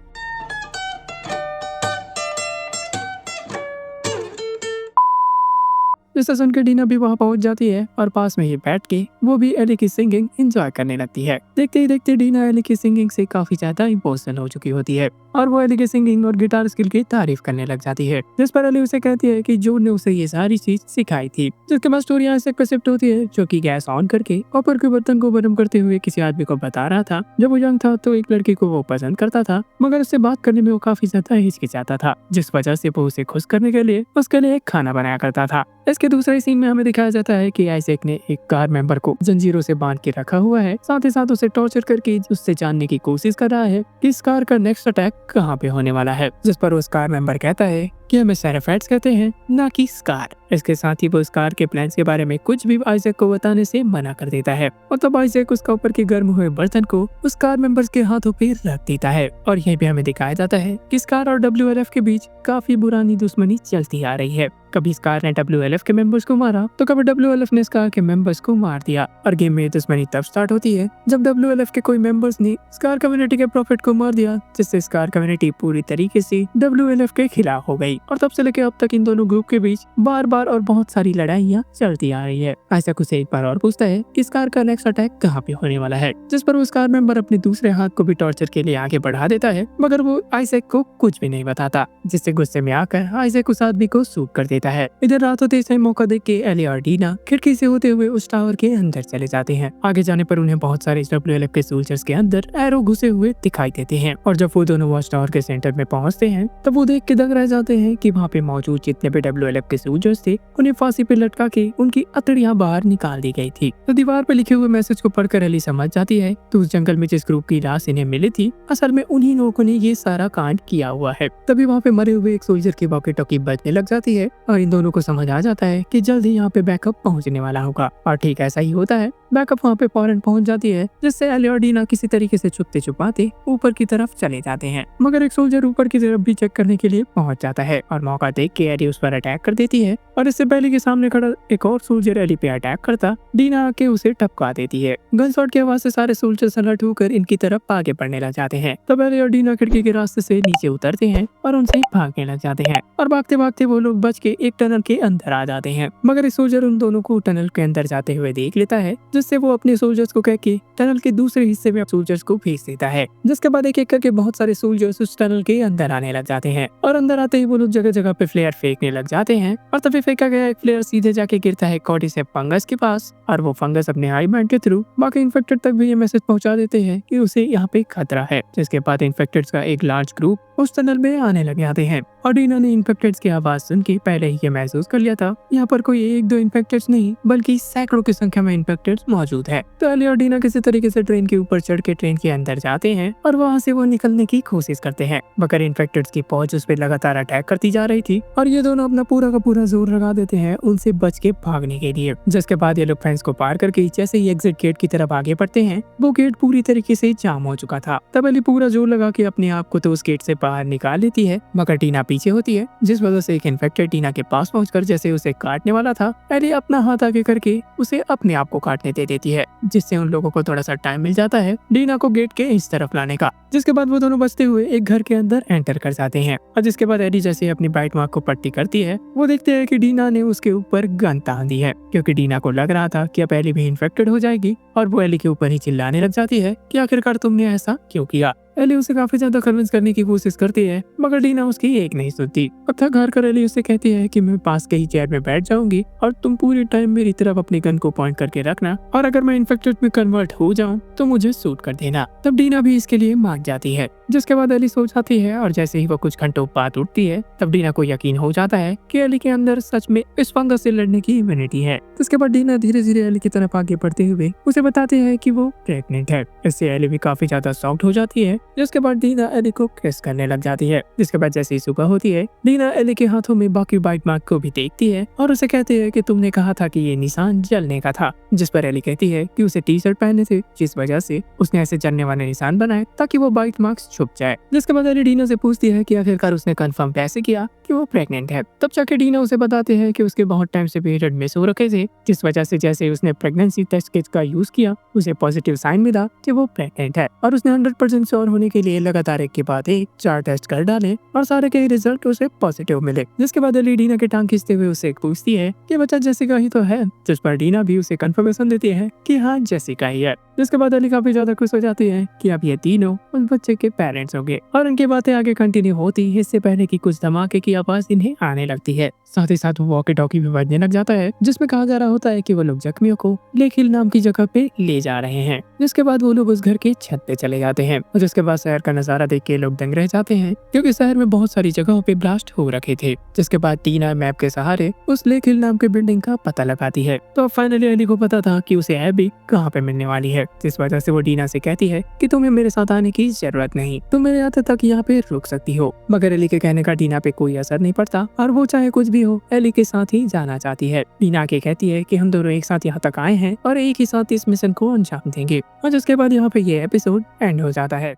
जिसे सुन के डीना भी वहाँ पहुंच जाती है और पास में ही बैठ के वो भी एली की सिंगिंग एंजॉय करने लगती है। देखते ही देखते डीना एली की सिंगिंग से काफी ज्यादा इमोशनल हो चुकी होती है और वो एली की सिंगिंग और गिटार स्किल की तारीफ करने लग जाती है, जिस पर एली उसे कहती है कि जो ने उसे ये सारी चीज सिखाई थी। जिसके बाद स्टोरी ऐसे शिफ्ट होती है, जो कि गैस ऑन करके कॉपर के बर्तन को गर्म करते हुए किसी आदमी को बता रहा था। जब वो यंग था तो एक लड़की को वो पसंद करता था, मगर उससे बात करने में वो काफी ज्यादा हिचकिचाता था, जिस वजह से वो उसे खुश करने के लिए उसके लिए एक खाना बनाया करता था। इसके दूसरे सीन में हमें दिखाया जाता है कि आइजैक ने एक कार मेंबर को जंजीरों से बांध के रखा हुआ है, साथ ही साथ उसे टॉर्चर करके उससे जानने की कोशिश कर रहा है कि इस कार का नेक्स्ट अटैक कहाँ पे होने वाला है। जिस पर उस कार मेंबर कहता है कि हमें सेराफेट्स कहते हैं, ना कि स्कार। इसके साथ ही वो स्कार के प्लान्स के बारे में कुछ भी आइजैक को बताने से मना कर देता है और तब आइजैक उसका ऊपर के गर्म हुए बर्तन को उस कार मेंबर्स के हाथों पे रख देता है। और यहीं पे हमें दिखाया जाता है कि स्कार और WLF के बीच काफी पुरानी दुश्मनी चलती आ रही है। कभी स्कार ने WLF के मेंबर्स को मारा तो कभी WLF ने स्कार के मेंबर्स को मार दिया और गेम में दुश्मनी तब स्टार्ट होती है जब WLF के कोई मेंबर्स ने स्कार कम्युनिटी के प्रॉफिट को मार दिया, जिससे स्कार कम्युनिटी पूरी तरीके से WLF के खिलाफ हो गई और तब से लेकर अब तक इन दोनों ग्रुप के बीच बार बार और बहुत सारी लड़ाइयाँ चलती आ रही है। आइजैक उसे एक बार और पूछता है कि स्कार का नेक्स्ट अटैक कहाँ पे होने वाला है, जिस पर वो स्कार मेंबर अपने दूसरे हाथ को भी टॉर्चर के लिए आगे बढ़ा देता है, मगर वो आइजैक को कुछ भी नहीं बताता, जिससे गुस्से में आकर आइजैक उस आदमी को शूट कर देता है। इधर रात होते ही मौका देख के एली और डीना खिड़की से होते हुए उस टावर के अंदर चले जाते हैं। आगे जाने पर उन्हें बहुत सारे WLF के सोल्जर्स के अंदर एरो घुसे हुए दिखाई देते हैं और जब वो दोनों वॉच टावर के सेंटर में पहुंचते हैं तब वो देख के दंग रह जाते हैं कि वहाँ पे मौजूद जितने भी WLF के सोल्जर्स थे उन्हें फांसी पे लटका के उनकी अतड़ियां बाहर निकाल दी गई थी। तो दीवार पे लिखे हुए मैसेज को पढ़कर एली समझ जाती है तो उस जंगल में जिस ग्रुप की लाश इन्हें मिली थी असल में उन्हीं लोगों ने ये सारा कांड किया हुआ है। तभी वहाँ पे मरे हुए एक सोल्जर की वॉकी टॉकी बजने लग जाती है और इन दोनों को समझ आ जाता है कि जल्द ही यहाँ पे बैकअप पहुँचने वाला होगा और ठीक ऐसा ही होता है। बैकअप वहाँ पे फौरन पहुँच जाती है, जिससे एली और डीना किसी तरीके से छुपते छुपाते ऊपर की तरफ चले जाते हैं, मगर एक सोल्जर ऊपर की तरफ भी चेक करने के लिए पहुँच जाता है और मौका देख के एली उस पर अटैक कर देती है और इससे पहले के सामने खड़ा एक और सोल्जर एली पे अटैक करता डीना आके उसे टपका देती है। गन शॉट की आवाज से सारे सोल्जर्स अलर्ट होकर इनकी तरफ आगे बढ़ने लग जाते हैं। तब एली और डीना खिड़की के रास्ते से नीचे उतरते हैं और उनसे भागने लग जाते हैं और भागते भागते वो लोग बच के एक टनल के अंदर आ जाते हैं, मगर एक सोल्जर उन दोनों को टनल के अंदर जाते हुए देख लेता है, जिससे वो अपने सोल्जर्स को कह के टनल के दूसरे हिस्से में सोल्जर्स को भेज देता है। जिसके बाद एक एक करके बहुत सारे सोल्जर्स उस टनल के अंदर आने लग जाते हैं और अंदर आते ही वो लोग जगह जगह पे फ्लेयर फेंकने लग जाते हैं और तभी फेंका गया एक फ्लेयर सीधे जाके गिरता है कॉर्डिसेप्स फंगस के पास और वो फंगस अपने हाई बैंड के थ्रू बाकी इन्फेक्टेड तक भी ये मैसेज पहुंचा देते हैं कि उसे यहाँ पे खतरा है। जिसके बाद इन्फेक्टेड का एक लार्ज ग्रुप उस टनल में आने लग जाते हैं और डीना ने इन्फेक्टेड्स की आवाज सुन के पहले ही ये महसूस कर लिया था यहाँ पर कोई एक दो इन्फेक्टेड्स नहीं बल्कि सैकड़ों की संख्या में इन्फेक्टेड्स मौजूद है। तो एली और डीना किसी तरीके से ट्रेन के ऊपर चढ़ के ट्रेन के अंदर जाते हैं और वहाँ से वो निकलने की कोशिश करते हैं, मगर इन्फेक्टेड्स की फौज उस पर लगातार अटैक करती जा रही थी और ये दोनों अपना पूरा का पूरा जोर लगा देते हैं उनसे बच के भागने के लिए। जिसके बाद ये लोग फेंस को पार करके जैसे ही एग्जिट गेट की तरफ आगे बढ़ते हैं वो गेट पूरी तरीके से जाम हो चुका था। तब एली पूरा जोर लगा के अपने आप को तो उस गेट से बाहर निकाल लेती है, मगर डीना पीछे पीछे होती है, जिस वजह से एक इन्फेक्टेड डीना के पास पहुंचकर जैसे उसे काटने वाला था, एली अपना हाथ आगे करके उसे अपने आप को काटने दे देती है, जिससे उन लोगों को थोड़ा सा टाइम मिल जाता है डीना को गेट के इस तरफ लाने का। जिसके बाद वो दोनों बचते हुए एक घर के अंदर एंटर कर जाते हैं और जिसके बाद एली जैसे अपनी बाइट मार्क को पट्टी करती है, वो देखते हैं कि डीना ने उसके ऊपर गन तान दी है, क्योंकि डीना को लग रहा था कि अब एली भी इन्फेक्टेड हो जाएगी और वो एली के ऊपर ही चिल्लाने लग जाती है कि आखिरकार तुमने ऐसा क्यों किया। एली उसे काफी ज्यादा कन्विंस करने की कोशिश करती है, मगर डीना उसकी एक नहीं सुनती। अब थक हार कर एली उससे कहती है कि मैं पास के ही चेयर में बैठ जाऊंगी और तुम पूरे टाइम मेरी तरफ अपनी गन को पॉइंट करके रखना, और अगर मैं इन्फेक्टेड में कन्वर्ट हो जाऊं तो मुझे शूट कर देना। तब डीना भी इसके लिए मान जाती है, जिसके बाद एली सो जाती है और जैसे ही वो कुछ घंटों बाद उठती है तब डीना को यकीन हो जाता है कि एली के अंदर सच में इस फंगस से लड़ने की इम्यूनिटी है। इसके बाद डीना धीरे धीरे एली की तरफ आगे बढ़ते हुए उसे बताते हैं कि वो प्रेग्नेंट है। इससे एली भी काफी ज्यादा शॉक्ड हो जाती है, जिसके बाद डीना एली को किस करने लग जाती है। जिसके बाद जैसे ही सुबह होती है, डीना एली के हाथों में बाकी बाइट मार्क को भी देखती है और उसे कहती है कि तुमने कहा था कि ये निशान जलने का था, जिस पर एली कहती है कि उसे टी शर्ट पहने थे, जिस वजह से उसने ऐसे जलने वाले निशान बनाए ताकि वो बाइट मार्क्स छुप जाए। जिसके बाद एली डीना से पूछती है कि आखिरकार उसने कंफर्म कैसे किया कि वो प्रेग्नेंट है। तब जाके डीना उसे बताते हैं कि उसके बहुत टाइम से पीरियड मिस हो रखे थे, जिस वजह से जैसे उसने प्रेगनेंसी टेस्ट किट का यूज किया उसे पॉजिटिव साइन मिला कि वो प्रेग्नेंट है, और उसने 100% श्योर होने के लिए लगातार एक के बाद एक 4 टेस्ट कर डाले और सारे के रिजल्ट उसे पॉजिटिव मिले। जिसके बाद एली डीना के टांग खींचते हुए उसे पूछती है कि बच्चा जेसिका ही तो है, जिस पर डीना भी उसे कंफर्मेशन देती है कि हाँ जेसिका ही है। जिसके बाद एली काफी ज्यादा खुश हो जाती है कि अब ये तीनों उस बच्चे के पेरेंट्स होंगे, और उनकी बातें आगे कंटिन्यू होती है इससे पहले कि कुछ धमाके की आवाज इन्हें आने लगती है। साथ ही साथ वो वॉकी टॉकी भी बजने लग जाता है, जिसमें कहा जा रहा होता है कि वो लोग जख्मियों को लेक हिल नाम की जगह पे ले जा रहे हैं। जिसके बाद वो लोग उस घर के छत पे चले जाते हैं और जिसके बाद शहर का नजारा देख के लोग दंग रह जाते हैं, क्योंकि शहर में बहुत सारी जगहों पे ब्लास्ट हो रखे थे। जिसके बाद टीना मैप के सहारे उस लेक हिल नाम के बिल्डिंग का पता लगाती है, तो फाइनली एली को पता था कि उसे एबी कहाँ पे मिलने वाली है। जिस वजह से वो डीना से कहती है कि तुम्हें मेरे साथ आने की जरूरत नहीं, तुम मेरे आते तक यहाँ पे रुक सकती हो। मगर एली के कहने का डीना पे कोई असर नहीं पड़ता और वो चाहे कुछ भी हो एली के साथ ही जाना चाहती है। डीना के कहती है कि हम दोनों एक साथ यहाँ तक आए हैं और एक ही साथ इस मिशन को अंजाम देंगे, और जिसके बाद यहाँ पे ये एपिसोड एंड हो जाता है।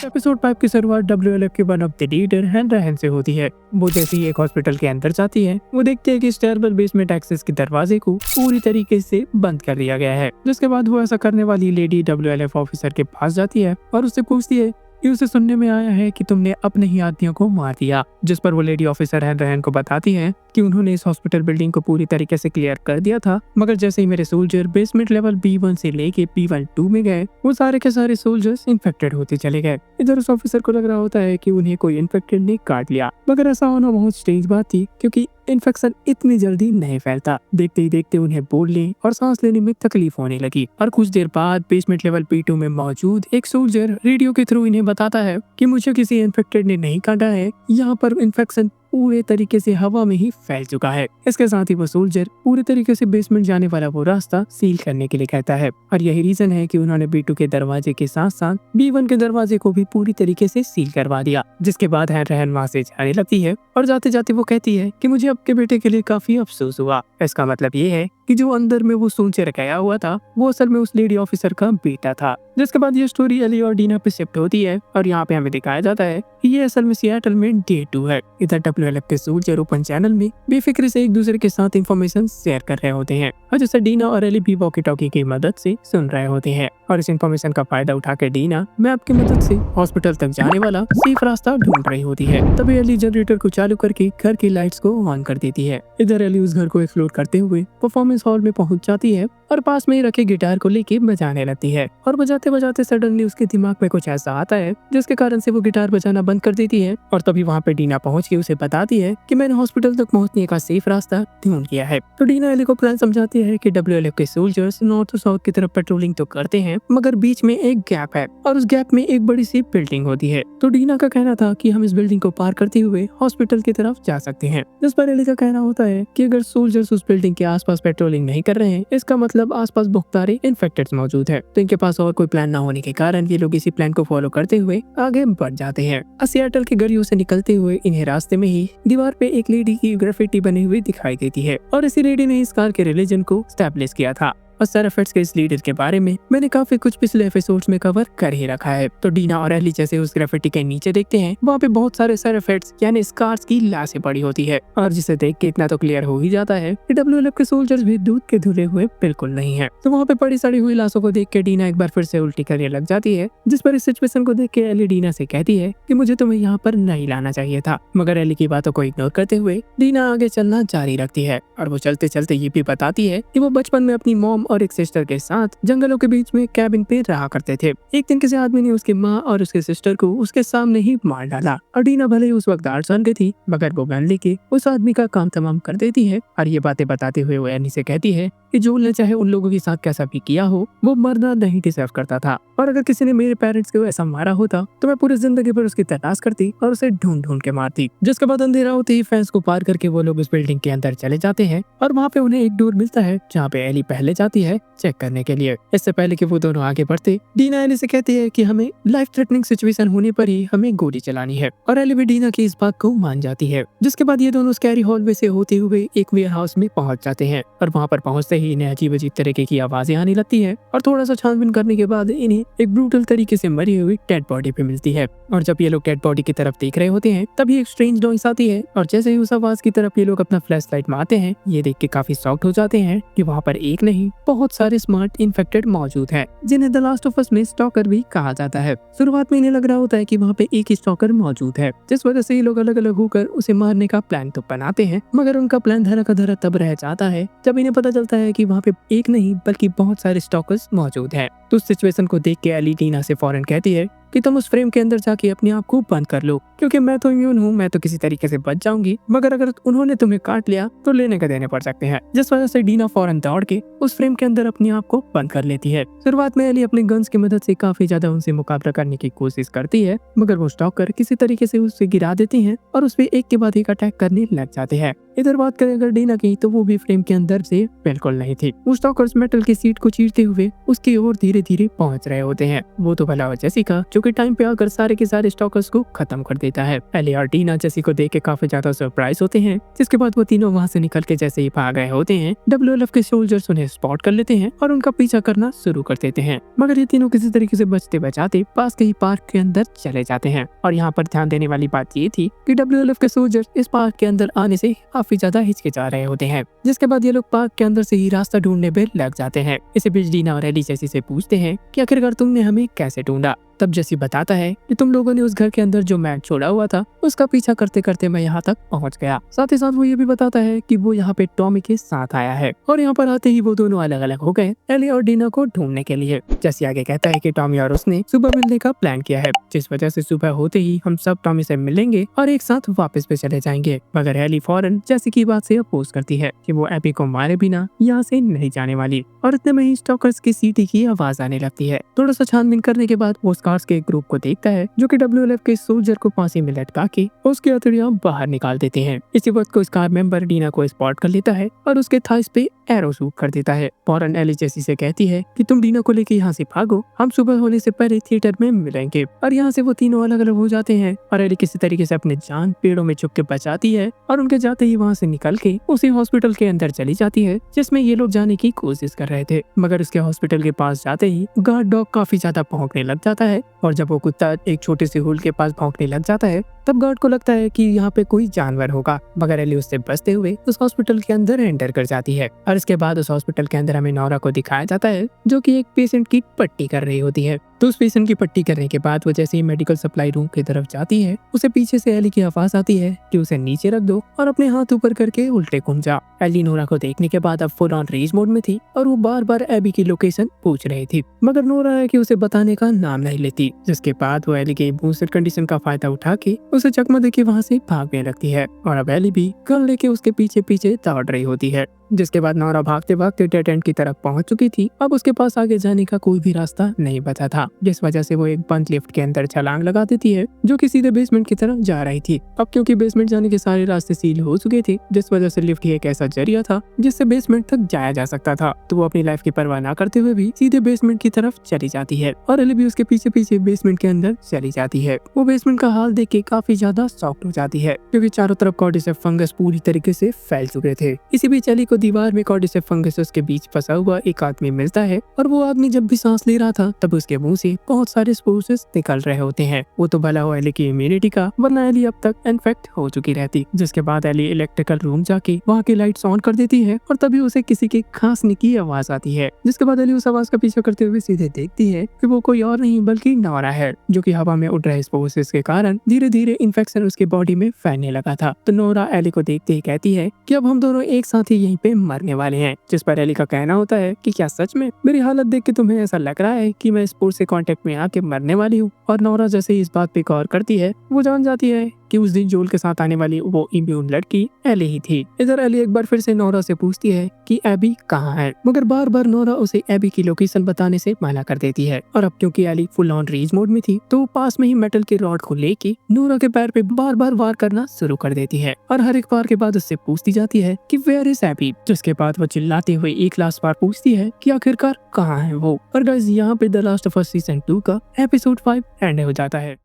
एपिसोड 5 की शुरुआत WLF के वन ऑफ द लीडर हैन रहन से होती है। वो जैसे ही एक हॉस्पिटल के अंदर जाती है, वो देखते हैं कि स्टेबल बेसमेंट एक्सेस के दरवाजे को पूरी तरीके से बंद कर दिया गया है। जिसके बाद वो ऐसा करने वाली लेडी WLF ऑफिसर के पास जाती है और उससे पूछती है कि उसे सुनने में आया है कि तुमने अपने ही आदमियों को मार दिया। जिस पर वो लेडी ऑफिसर हैन रहन को बताती है कि उन्होंने इस हॉस्पिटल बिल्डिंग को पूरी तरीके से क्लियर कर दिया था, मगर जैसे ही मेरे सोल्जर बेसमेंट लेवल B1 से लेके B12 में गए, वो सारे के सारे सोल्जर्स इन्फेक्टेड होते चले गए। इधर उस ऑफिसर को लग रहा होता है कि उन्हें कोई इन्फेक्टेड ने काट लिया, मगर ऐसा होना बहुत स्ट्रेंज बात थी, क्योंकि इन्फेक्शन इतनी जल्दी नहीं फैलता। देखते ही देखते उन्हें बोलने और सांस लेने में तकलीफ होने लगी, और कुछ देर बाद बेसमेंट लेवल B2 में मौजूद एक सोल्जर रेडियो के थ्रू इन्हें बताता है कि मुझे किसी इन्फेक्टेड ने नहीं काटा है, यहाँ पर इन्फेक्शन पूरे तरीके से हवा में ही फैल चुका है। इसके साथ ही वो सोल्जर पूरे तरीके से बेसमेंट जाने वाला वो रास्ता सील करने के लिए कहता है, और यही रीजन है कि उन्होंने B2 के दरवाजे के साथ साथ B1 के दरवाजे को भी पूरी तरीके से सील करवा दिया। जिसके बाद हैन रहन वहाँ से जाने लगती है और जाते जाते वो कहती है कि मुझे आपके बेटे के लिए काफी अफसोस हुआ। इसका मतलब ये है कि जो अंदर में वो सोल्जर गया हुआ था वो असल में उस लेडी ऑफिसर का बेटा था। जिसके बाद ये स्टोरी एली और डीना पे शिफ्ट होती है और यहाँ पे हमें दिखाया जाता है कि ये असल में सिएटल में डे 2 है। इधर WLF के सोल्जर ओपन चैनल में बेफिक्र से एक दूसरे के साथ इंफॉर्मेशन शेयर कर रहे होते हैं, और जैसे डीना और एली भी वॉकी टॉकी की मदद से सुन रहे होते हैं, और इस इंफॉर्मेशन का फायदा उठाकर डीना मैप की मदद से हॉस्पिटल तक जाने वाला सेफ रास्ता ढूंढ रही होती है। तभी एली जनरेटर को चालू करके घर की लाइट्स को ऑन कर देती है। इधर एली उस घर को एक्सप्लोर करते हुए परफॉर्मेंस हॉल में पहुंच जाती है और पास में ही रखे गिटार को लेके बजाने लगती है, और बजाते बजाते सडनली उसके दिमाग में कुछ ऐसा आता है जिसके कारण से वो गिटार बजाना बंद कर देती है, और तभी वहाँ पे डीना पहुँच के उसे बताती है कि मैंने हॉस्पिटल तक पहुँचने का सेफ रास्ता ढूंढ लिया है। तो डीना एली को प्लान समझाती है कि WLF के सोल्जर्स नॉर्थ और साउथ की तरफ पेट्रोलिंग तो करते हैं, मगर बीच में एक गैप है और उस गैप में एक बड़ी सी बिल्डिंग होती है। तो डीना का कहना था कि हम इस बिल्डिंग को पार करते हुए हॉस्पिटल की तरफ जा सकते हैं। जिस पर एली का कहना होता है कि अगर सोल्जर्स उस बिल्डिंग के आसपास पेट्रोलिंग नहीं कर रहे हैं, इसका मतलब आसपास बहुत सारे इन्फेक्टेड मौजूद है, तो इनके पास और कोई प्लान न होने के कारण ये लोग इसी प्लान को फॉलो करते हुए आगे बढ़ जाते हैं। सिएटल के गलियों से निकलते हुए इन्हें रास्ते में ही दीवार पे एक लेडी की ग्राफिटी बनी हुई दिखाई देती है, और इसी लेडी ने इस कार के रिलीजन को स्टैब्लिश किया था। और सेराफिट्स के इस लीडर के बारे में मैंने काफी कुछ पिछले एपिसोड्स में कवर कर ही रखा है। तो डीना और एली जैसे उस ग्राफिटी के नीचे देखते हैं, वहाँ पे बहुत सारे सेराफिट्स यानी स्कार्स की लाशें पड़ी होती है, और जिसे देख के इतना तो क्लियर हो ही जाता है कि WLF के सोल्जर्स भी दूध के धुले हुए बिल्कुल नहीं है। तो वहाँ पे पड़ी सड़ी हुई लाशों को देख के डीना एक बार फिर से उल्टी करने लग जाती है, जिस पर इस सिचुएशन को देख के एली डीना से कहती है कि मुझे तुम्हें यहाँ पर नहीं लाना चाहिए था। मगर एली की बातों को इग्नोर करते हुए डीना आगे चलना जारी रखती है, और वो चलते चलते ये भी बताती है कि वो बचपन में अपनी मॉम और एक सिस्टर के साथ जंगलों के बीच में कैबिन पे रहा करते थे। एक दिन किसी आदमी ने उसकी माँ और उसके सिस्टर को उसके सामने ही मार डाला, और डीना भले ही उस वक्त 8 साल की थी, मगर वो गन लेके उस आदमी का काम तमाम कर देती है। और ये बातें बताते हुए वो एनी से कहती है कि जोल ने चाहे उन लोगों के साथ कैसा भी किया हो, वो मरना नहीं डिजर्व करता था, और अगर किसी ने मेरे पेरेंट्स को ऐसा मारा होता तो मैं पूरी जिंदगी भर उसकी तलाश करती और उसे ढूंढ ढूंढ के मारती। जिसके बाद अंधेरा होते ही फेंस को पार करके वो लोग उस बिल्डिंग के अंदर चले जाते हैं, और वहाँ पे उन्हें एक डोर मिलता है जहाँ पे एली पहले जाती है चेक करने के लिए। इससे पहले कि वो दोनों आगे बढ़ते, डीना एली से कहती है कि हमें लाइफ थ्रेटनिंग सिचुएशन होने पर ही हमें गोली चलानी है, और एली भी डीना की इस बात को मान जाती है। जिसके बाद ये दोनों स्कैरी हॉलवे से होते हुए एक वेयर हाउस में पहुंच जाते हैं, और वहाँ पर पहुंचते ही इन्हें अजीब अजीब तरीके की आवाजें आने लगती है, और थोड़ा सा छानबीन करने के बाद इन्हें एक ब्रूटल तरीके से मरी हुई डेड बॉडी पे मिलती है। और जब ये लोग डेड बॉडी की तरफ देख रहे होते हैं, तभी एक स्ट्रेंज नॉइस आती है, और जैसे ही उस आवाज की तरफ ये लोग अपना फ्लैश लाइट मारते हैं, ये देख के काफी शॉक्ड हो जाते हैं कि वहाँ पर एक नहीं बहुत सारे स्मार्ट इन्फेक्टेड मौजूद हैं, जिन्हें द लास्ट ऑफ अस में स्टॉकर भी कहा जाता है। शुरुआत में इन्हें लग रहा होता है कि वहाँ पे एक ही स्टॉकर मौजूद है, जिस वजह से ये लोग अलग अलग होकर उसे मारने का प्लान तो बनाते हैं, मगर उनका प्लान धरा का धरा तब रह जाता है जब इन्हें पता चलता है कि वहाँ पे एक नहीं बल्कि बहुत सारे स्टॉकर्स मौजूद हैं। तो उस सिचुएशन को देख के एली डीना से फौरन कहती है कि तुम उस फ्रेम के अंदर जाके अपने आप को बंद कर लो, क्योंकि मैं तो इम्यून हूँ, मैं तो किसी तरीके से बच जाऊंगी, मगर अगर उन्होंने तुम्हें काट लिया तो लेने का देने पड़ सकते हैं। जिस वजह से डीना फौरन दौड़ के उस फ्रेम के अंदर अपने आप को बंद कर लेती है। शुरुआत में एली अपने गन्स की मदद से काफी ज्यादा उनसे मुकाबला करने की कोशिश करती है, मगर वो स्टॉकर किसी तरीके से उसे गिरा देती हैं और उस पे एक के बाद एक अटैक करने लग जाते हैं। इधर बात करें अगर डीना की, तो वो भी फ्रेम के अंदर से बिल्कुल नहीं थी। वो स्टॉकर्स मेटल की सीट को चीरते हुए उसकी ओर धीरे धीरे पहुंच रहे होते हैं। वो तो भला जेसिका जो कि टाइम पे आकर सारे के सारे स्टॉकर्स को खत्म कर देता है। एली और डीना जेसी को देख के काफी ज्यादा सरप्राइज होते हैं, जिसके बाद वो तीनों वहाँ से निकल के जैसे ही भाग रहे होते हैं, WLF के सोल्जर्स उन्हें स्पॉट कर लेते हैं और उनका पीछा करना शुरू कर देते हैं। मगर ये तीनों किसी तरीके से बचते बचाते पास के ही पार्क के अंदर चले जाते हैं। और यहाँ पर ध्यान देने वाली बात ये थी कि WLF के सोल्जर्स इस पार्क के अंदर आने से काफी ज्यादा हिचकिचा रहे होते हैं, जिसके बाद ये लोग पार्क के अंदर से ही रास्ता ढूंढने पे लग जाते हैं। इसी बीच डीना और एली जेसी से पूछते हैं कि आखिरकार तुमने हमें कैसे ढूंढा। तब जेसी बताता है कि तुम लोगों ने उस घर के अंदर जो मैट छोड़ा हुआ था उसका पीछा करते करते मैं यहाँ तक पहुँच गया। साथ ही साथ वो ये भी बताता है कि वो यहाँ पे टॉमी के साथ आया है, और यहाँ पर आते ही वो दोनों अलग अलग हो गए एली और डीना को ढूंढने के लिए। जेसी आगे कहता है कि टॉमी और उसने सुबह मिलने का प्लान किया है, जिस वजह से सुबह होते ही हम सब टॉमी से मिलेंगे और एक साथ वापस पे चले जाएंगे। मगर एली फौरन जेसी की बात से अपोज करती है कि वो एबी को मारे बिना यहाँ से नहीं जाने वाली, और इतने में ही स्टॉकर्स की सीटी की आवाज आने लगती है। थोड़ा सा छानबीन करने के बाद वो स्कार्स के एक ग्रुप को देखता है जो कि WLF के सोल्जर को फांसी में लटका के उसकी हथेलियां बाहर निकाल देते हैं। इसी वक्त को स्कार मेंबर डीना को स्पॉट कर लेता है और उसके थाइस पे एरो शूट कर देता है। फौरन एली जेसी से कहती है कि तुम डीना को लेके यहाँ से भागो, हम सुबह होने से पहले थिएटर में मिलेंगे। और यहाँ से वो तीनों अलग अलग हो जाते हैं, और एली किसी तरीके से अपने जान पेड़ों में छुप के बचाती है, और उनके जाते ही वहाँ से निकल के उसी हॉस्पिटल के अंदर चली जाती है जिसमें ये लोग जाने की कोशिश कर रहे थे। मगर उसके हॉस्पिटल के पास जाते ही गार्ड डॉग काफी ज्यादा भौंकने लग जाता है, और जब वो कुत्ता एक छोटे से होल के पास भौंकने लग जाता है तब गार्ड को लगता है कि यहाँ पे कोई जानवर होगा, मगर एली उससे बचते हुए उस हॉस्पिटल के अंदर एंटर कर जाती है। और इसके बाद उस हॉस्पिटल के अंदर हमें नोरा को दिखाया जाता है जो कि एक पेशेंट की पट्टी कर रही होती है। तो उस पेशेंट की पट्टी करने के बाद वो जैसे ही मेडिकल सप्लाई रूम की तरफ जाती है, उसे पीछे से एली की आवाज आती है कि उसे नीचे रख दो और अपने हाथ ऊपर करके उल्टे घूम जा। एली नोरा को देखने के बाद अब फुल ऑन रेज मोड में थी, और वो बार बार एबी की लोकेशन पूछ रही थी, मगर नोरा है कि उसे बताने का नाम नहीं लेती। जिसके बाद वो एली के बूस्टर कंडीशन का फायदा उठा के उसे चकमा देके वहाँ से भागने लगती है, और अब एली भी गन लेके उसके पीछे पीछे दौड़ रही होती है। जिसके बाद नोरा भागते भागते डेड एंड की तरफ पहुंच चुकी थी। अब उसके पास आगे जाने का कोई भी रास्ता नहीं बचा था, जिस वजह से वो एक बंद लिफ्ट के अंदर छलांग लगा देती है जो कि सीधे बेसमेंट की तरफ जा रही थी। अब क्योंकि बेसमेंट जाने के सारे रास्ते सील हो चुके थे, जिस वजह से लिफ्ट ही एक ऐसा जरिया था जिससे बेसमेंट तक जाया जा सकता था, तो वो अपनी लाइफ की परवाह ना करते हुए भी सीधे बेसमेंट की तरफ चली जाती है, और एली भी उसके पीछे पीछे बेसमेंट के अंदर चली जाती है। वो बेसमेंट का हाल देख के काफी ज्यादा शॉक्ड हो जाती है, क्योंकि चारों तरफ कॉर्डिसेप्स फंगस पूरी तरीके से फैल चुके थे। इसी बीच एली को को दीवार में कॉर्डिसेप फंगस के बीच फंसा हुआ एक आदमी मिलता है और वो आदमी जब भी सांस ले रहा था तब उसके मुंह से बहुत सारे स्पोर्सेस निकल रहे होते हैं। वो तो भला हो एली की इम्यूनिटी का, वरना एली अब तक इन्फेक्ट हो चुकी रहती। जिसके बाद एली इलेक्ट्रिकल रूम जाके वहाँ की लाइट्स ऑन कर देती है और तभी उसे किसी के खांसने की आवाज आती है। जिसके बाद एली उस आवाज का पीछा करते हुए सीधे देखती है कि वो कोई और नहीं बल्कि नोरा है, जो कि हवा में उड़ रहे स्पोर्सेस के कारण धीरे धीरे इन्फेक्शन उसके बॉडी में फैलने लगा था। तो नोरा एली को देखते ही कहती है कि अब हम दोनों एक साथ ही यहीं पे मरने वाले हैं। जिस पर एली का कहना होता है कि क्या सच में? मेरी हालत देख के तुम्हें ऐसा लग रहा है कि मैं स्पोर्ट से कांटेक्ट में आके मरने वाली हूँ? और नोरा जैसे ही इस बात पे गौर करती है, वो जान जाती है कि उस दिन जोल के साथ आने वाली वो इम्यून लड़की एली ही थी। इधर एली एक बार फिर से नोरा से पूछती है कि एबी कहाँ है, मगर बार बार नोरा उसे एबी की लोकेशन बताने से मना कर देती है। और अब क्योंकि Ellie full on rage mode में थी तो पास में ही मेटल के रॉड को लेके नोरा के पैर पे बार बार वार करना शुरू कर देती है और हर एक बार के बाद उससे पूछती जाती है कि वेयर इज एबी। जिसके बाद वो चिल्लाते हुए एक लास्ट बार पूछती है कि आखिरकार कहाँ है वो। और गाइस यहाँ पे the last of us season 2 का एपिसोड 5 एंड हो जाता है।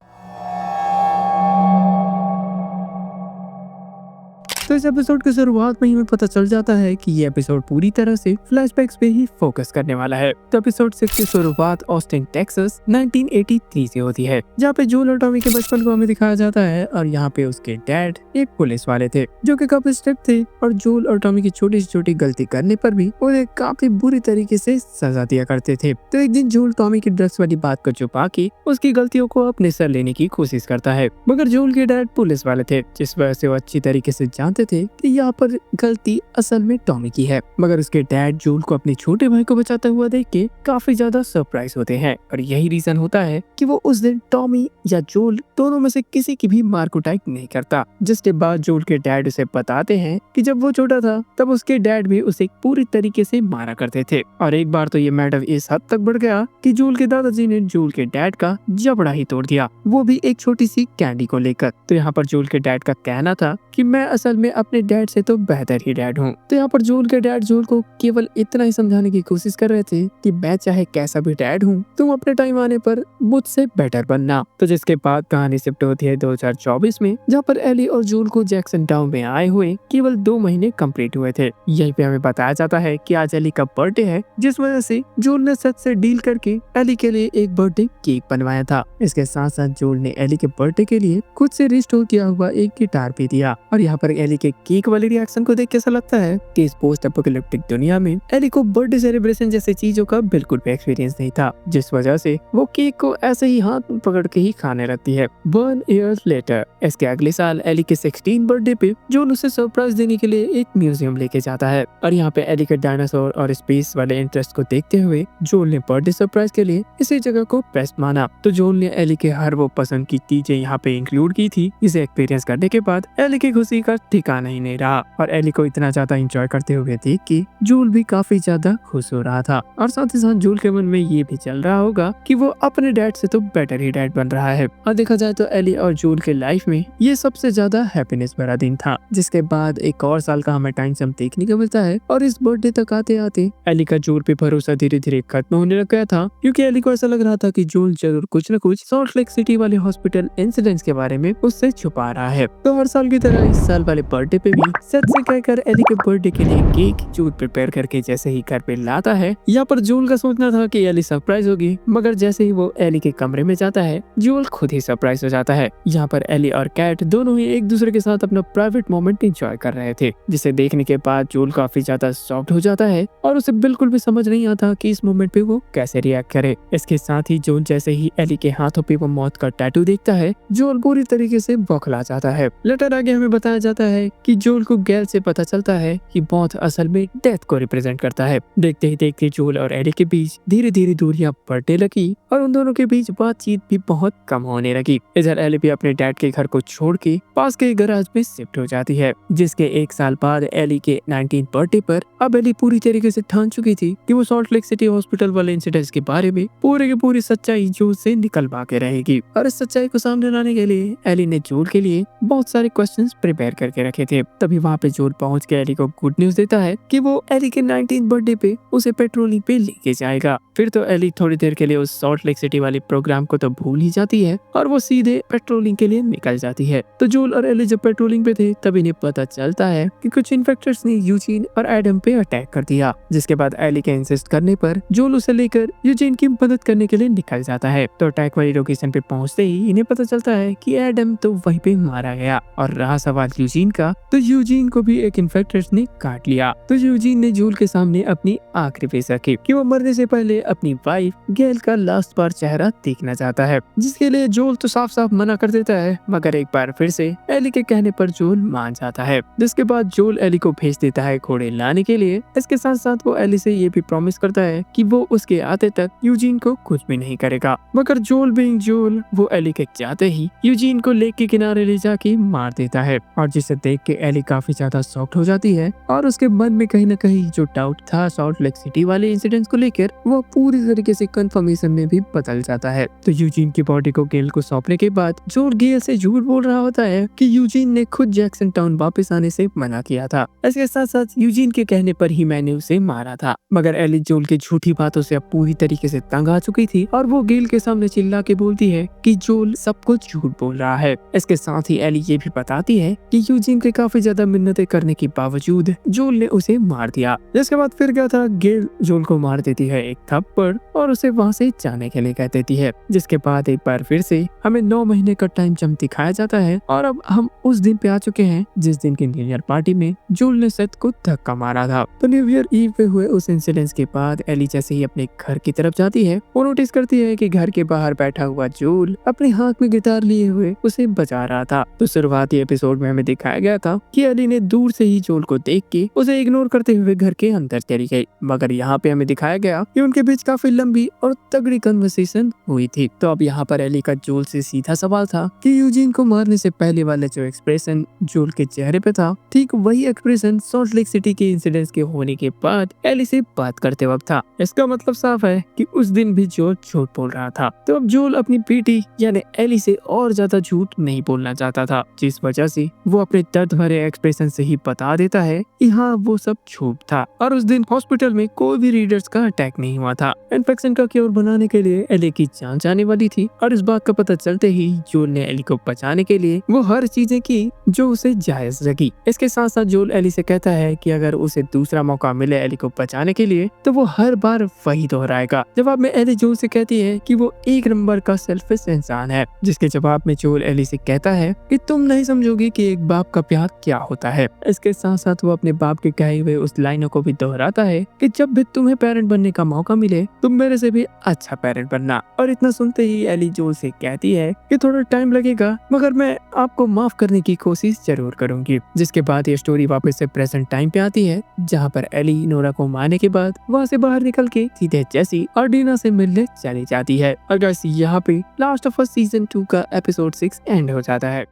तो इस एपिसोड की शुरुआत में ही हमें पता चल जाता है कि ये एपिसोड पूरी तरह से फ्लैशबैक्स पे ही फोकस करने वाला है। तो एपिसोड 6 की शुरुआत ऑस्टिन टेक्सास 1983 से होती है, जहाँ पे जोल और टॉमी के बचपन को हमें दिखाया जाता है। और यहाँ पे उसके डैड एक पुलिस वाले थे जो कि काफी स्ट्रिक्ट थे और जोल और टॉमी की छोटी से छोटी गलती करने पर भी उन्हें काफी बुरी तरीके से सजा दिया करते थे। तो एक दिन जोल टॉमी की ड्रग्स वाली बात को छुपा के उसकी गलतियों को अपने सर लेने की कोशिश करता है, मगर जोल के डैड पुलिस वाले थे, जिस वजह से वो अच्छी तरीके से जानते थे कि यहाँ पर गलती असल में टॉमी की है। मगर उसके डैड जोल को अपने छोटे भाई को बचाता हुआ देख के काफी ज्यादा सरप्राइज होते हैं और यही रीजन होता है कि वो उस दिन टॉमी या जोल दोनों में से किसी की भी मार कुटाई नहीं करता। जिसके बाद जोल के डैड उसे बताते हैं कि जब वो छोटा था तब उसके डैड भी उसे पूरी तरीके से मारा करते थे। और एक बार तो ये मैटर इस हद तक बढ़ गया कि जोल के दादाजी ने जोल के डैड का जबड़ा ही तोड़ दिया, वो भी एक छोटी सी कैंडी को लेकर। तो यहाँ पर जोल के डैड का कहना था कि मैं असल में अपने डैड से तो बेहतर ही डैड हूँ। तो यहाँ पर जोल के डैड जोल को केवल इतना ही समझाने की कोशिश कर रहे थे कि मैं चाहे कैसा भी डैड हूँ, तुम अपने टाइम आने पर मुझसे बेटर बनना। तो जिसके बाद कहानी शिफ्ट होती है 2024 में, जहाँ पर एली और जोल को जैक्सन टाउन में आए हुए केवल 2 महीने कंप्लीट हुए थे। यहीं पे हमें बताया जाता है कि आज एली का बर्थडे है, जिस वजह से जोल ने सच से डील करके एली के लिए एक बर्थडे केक बनवाया था। इसके साथ साथ जोल ने एली के बर्थडे के लिए खुद से रिस्टोर किया हुआ एक गिटार भी दिया। और यहाँ पर एली के केक वाले रिएक्शन को देख के ऐसा लगता है कि इस पोस्ट एपोकैलिप्टिक दुनिया में एली को बर्थडे सेलिब्रेशन जैसी चीजों का बिल्कुल भी एक्सपीरियंस नहीं था, जिस वजह से वो केक को ऐसे ही हाथ में पकड़ के ही खाने लगती है। 1 year later, इसके अगले साल एली के 16 बर्थडे पे जोल उसे सरप्राइज देने के लिए एक म्यूजियम लेके जाता है। और यहाँ पे एली के डायनासोर और स्पेस वाले इंटरेस्ट को देखते हुए जोल ने बर्थडे सरप्राइज के लिए इसी जगह को बेस्ट माना। तो जोल ने एली के हर वो पसंद की चीजें यहाँ पे इंक्लूड की थी। इसे एक्सपीरियंस करने के बाद एली की खुशी का ठिकाना ही नहीं रहा और एली को इतना ज्यादा एंजॉय करते हुए देख के जोल भी काफी ज्यादा खुश हो रहा था। और साथ ही साथ जोल के मन में ये भी चल रहा होगा कि वो अपने डैड से तो बेटर ही डैड बन रहा है। और देखा जाए तो एली और जोल के लाइफ में ये सबसे ज्यादा हैप्पीनेस भरा दिन था। जिसके बाद एक और साल का हमें टाइम जंप देखने को मिलता है और इस बर्थडे तक आते आते एली का जोल पे भरोसा धीरे धीरे खत्म होने लग गया था, क्योंकि एली को ऐसा लग रहा था कि जोल जरूर कुछ न कुछ सॉल्ट लेक सिटी वाले हॉस्पिटल इंसिडेंट्स के बारे में उससे छुपा रहा है। तो हर साल की तरह इस साल वाले बर्थडे पे भी सच से कहकर एली के बर्थडे के लिए केक जोल प्रिपेयर करके जैसे ही घर पे लाता है, यहाँ पर जोल का सोचना था कि एली सरप्राइज होगी, मगर जैसे ही वो एली के कमरे में जाता है जोल खुद ही सरप्राइज हो जाता है। यहाँ पर एली और कैट दोनों ही एक दूसरे के साथ अपना प्राइवेट मोमेंट एंजॉय कर रहे थे, जिसे देखने के बाद जोल काफी ज्यादा शॉक्ड हो जाता है और उसे बिल्कुल भी समझ नहीं आता कि इस मोमेंट पे वो कैसे रिएक्ट करे। इसके साथ ही जोल जैसे ही एली के हाथों पे वो मौत का टैटू देखता है, जोल पूरी तरीके से बौखला जाता है। लेटर आगे हमें बताया जाता है कि जोल को गैल से पता चलता है कि मौत असल में डेथ को रिप्रेजेंट करता है। देखते ही देखते जोल और एली के बीच धीरे धीरे दूरियां बढ़ने लगी और उन दोनों के बीच बातचीत भी बहुत कम होने लगी। इधर एली भी अपने डैड के घर को छोड़ के पास के गैराज में शिफ्ट हो जाती है। जिसके 1 साल बाद एली के 19 बर्थडे पर अब एली पूरी तरीके से ठान चुकी थी कि वो सॉल्ट लेक सिटी हॉस्पिटल वाले इंसिडेंट्स के बारे में पूरी की पूरी सच्चाई जोल से निकलवा के रहेगी। और इस सच्चाई को सामने लाने के लिए एली ने जोल के लिए बहुत सारे क्वेश्चंस प्रिपेयर करके रखे थे। तभी वहाँ पे जोल पहुँच के एली को गुड न्यूज देता है कि वो एली के 19th बर्थडे पे उसे पेट्रोलिंग पे लेके जाएगा। फिर तो एली थोड़ी देर के लिए उस सॉल्ट लेक सिटी वाली प्रोग्राम को तो भूल ही जाती है और वो सीधे पेट्रोलिंग के लिए निकल जाती है। तो जोल और एली जब पेट्रोलिंग पे थे तब इन्हें पता चलता है कि कुछ इन्फेक्टर्स ने यूजीन और एडम पे अटैक कर दिया, जिसके बाद एली के इंसिस्ट करने पर जोल उसे लेकर यूजीन की मदद करने के लिए निकल जाता है। तो अटैक वाली लोकेशन पे पहुंचते ही इन्हें पता चलता है कि एडम तो वहीं पे मारा गया और रहा सवाल यूजीन का, तो यूजीन को भी एक इन्फेक्टर्स ने काट लिया। तो यूजीन ने जोल के सामने अपनी आखिरी पेश रखी कि वो मरने से पहले अपनी वाइफ गेल का लास्ट बार चेहरा देखना चाहता है, जिसके लिए जोल तो साफ साफ मना कर देता है, मगर एक बार फिर से एली के कहने पर जोल मान जाता है। जिसके बाद जोल एली को भेज देता है घोड़े लाने के लिए। इसके साथ साथ वो एली से ये भी प्रॉमिस करता है कि वो उसके आते तक यूजीन को कुछ भी नहीं करेगा, मगर जोल बीइंग जोल वो एली के जाते ही यूजीन को लेक के किनारे ले जाके मार देता है, और जिसे देख के एली काफी ज्यादा शॉक्ड हो जाती है और उसके मन में कहीं न कहीं जो डाउट था सॉल्ट लेक सिटी वाले इंसिडेंट्स को लेकर वो पूरी तरीके से कंफर्मेशन में भी बदल जाता है। तो यूजीन की बॉडी को गेल को सौंपने के बाद जोल गेल से झूठ बोल रहा होता है कि यूजीन ने खुद जैक्सन टाउन वापस आने से मना किया था। इसके साथ साथ यूजीन के कहने पर ही मैंने उसे मारा था, मगर एली जोल की झूठी बातों से अब पूरी तरीके से तंग आ चुकी थी और वो गेल के सामने चिल्ला के बोलती है कि जोल सब कुछ झूठ बोल रहा है। इसके साथ ही एली ये भी बताती है कि यूजीन के काफी ज्यादा मिन्नतें करने के बावजूद जोल ने उसे मार दिया। जिसके बाद फिर क्या था, गेल जोल को मार देती है एक थप्पड़ और उसे वहाँ से जाने के लिए कह देती है। जिसके बाद एक बार फिर से हमें 9 महीने का टाइम जंप दिखाया जाता है और अब हम उस दिन पे आ चुके हैं जिस दिन की न्यू ईयर पार्टी में जोल ने सेथ को धक्का मारा था। तो न्यू ईयर ईव पे हुए उस इंसिडेंट के बाद एली जैसे ही अपने घर की तरफ जाती है वो नोटिस करती है कि घर के बाहर बैठा हुआ जोल अपने हाथ में गिटार लिए हुए उसे बजा रहा था। तो शुरुआती एपिसोड में हमें दिखाया गया था कि एली ने दूर से ही जोल को देख के उसे इग्नोर करते हुए घर के अंदर चली गई, मगर यहाँ पे हमें दिखाया गया कि उनके बीच काफी लंबी और तगड़ी कन्वर्सेशन हुई थी। तो अब यहाँ पर एली का जोल से सीधा सवाल था कि यूजीन को मारने से पहले वाला जो एक्सप्रेशन जोल के चेहरे पे था, ठीक वही एक्सप्रेशन सॉल्ट लेक सिटी के इंसिडेंट्स के होने के बाद एली से बात करते वक्त था। इसका मतलब साफ है कि उस दिन भी जोल झूठ बोल रहा था। तो अब जोल अपनी पीटी यानी एली से और ज्यादा झूठ नहीं बोलना चाहता था, जिस वजह से वो अपने दर्द भरे एक्सप्रेशन से ही बता देता है कि हाँ वो सब झूठ था और उस दिन हॉस्पिटल में कोई भी रीडर्स का अटैक नहीं हुआ था। इन्फेक्शन का क्योर बनाने के लिए एली की जान जाने वाली थी और इस बात का पता चलते ही जोल ने एली को बचाने के लिए वो हर चीजें की जो उसे जायज लगी। इसके साथ साथ जोल एली से कहता है कि अगर उसे दूसरा मौका मिले एली को बचाने के लिए तो वो हर बार वही दोहराएगा। जवाब में एली जोल से कहती है कि वो एक नंबर का सेल्फिश इंसान है, जिसके जवाब में जोल एली से कहता है कि तुम नहीं समझोगी कि एक बाप का प्यार क्या होता है। इसके साथ साथ वो अपने बाप के कहे हुए उस लाइनों को भी दोहराता है कि जब भी तुम्हें पेरेंट बनने का मौका मिले तुम मेरे से भी अच्छा पेरेंट बनना। और इतना सुनते ही एली जोल से कहती है कि थोड़ा टाइम लगेगा मगर मैं आपको माफ करने की कोशिश जरूर करूंगी। जिसके बाद ये स्टोरी वापस से प्रेजेंट टाइम पे आती है, जहाँ पर एली नोरा को मारने के बाद वहाँ से बाहर निकल के सीधे जेसी और डीना से मिलने चली जाती है। और गाइस यहाँ पे लास्ट ऑफ अस सीजन 2 का एपिसोड 6 एंड हो जाता है।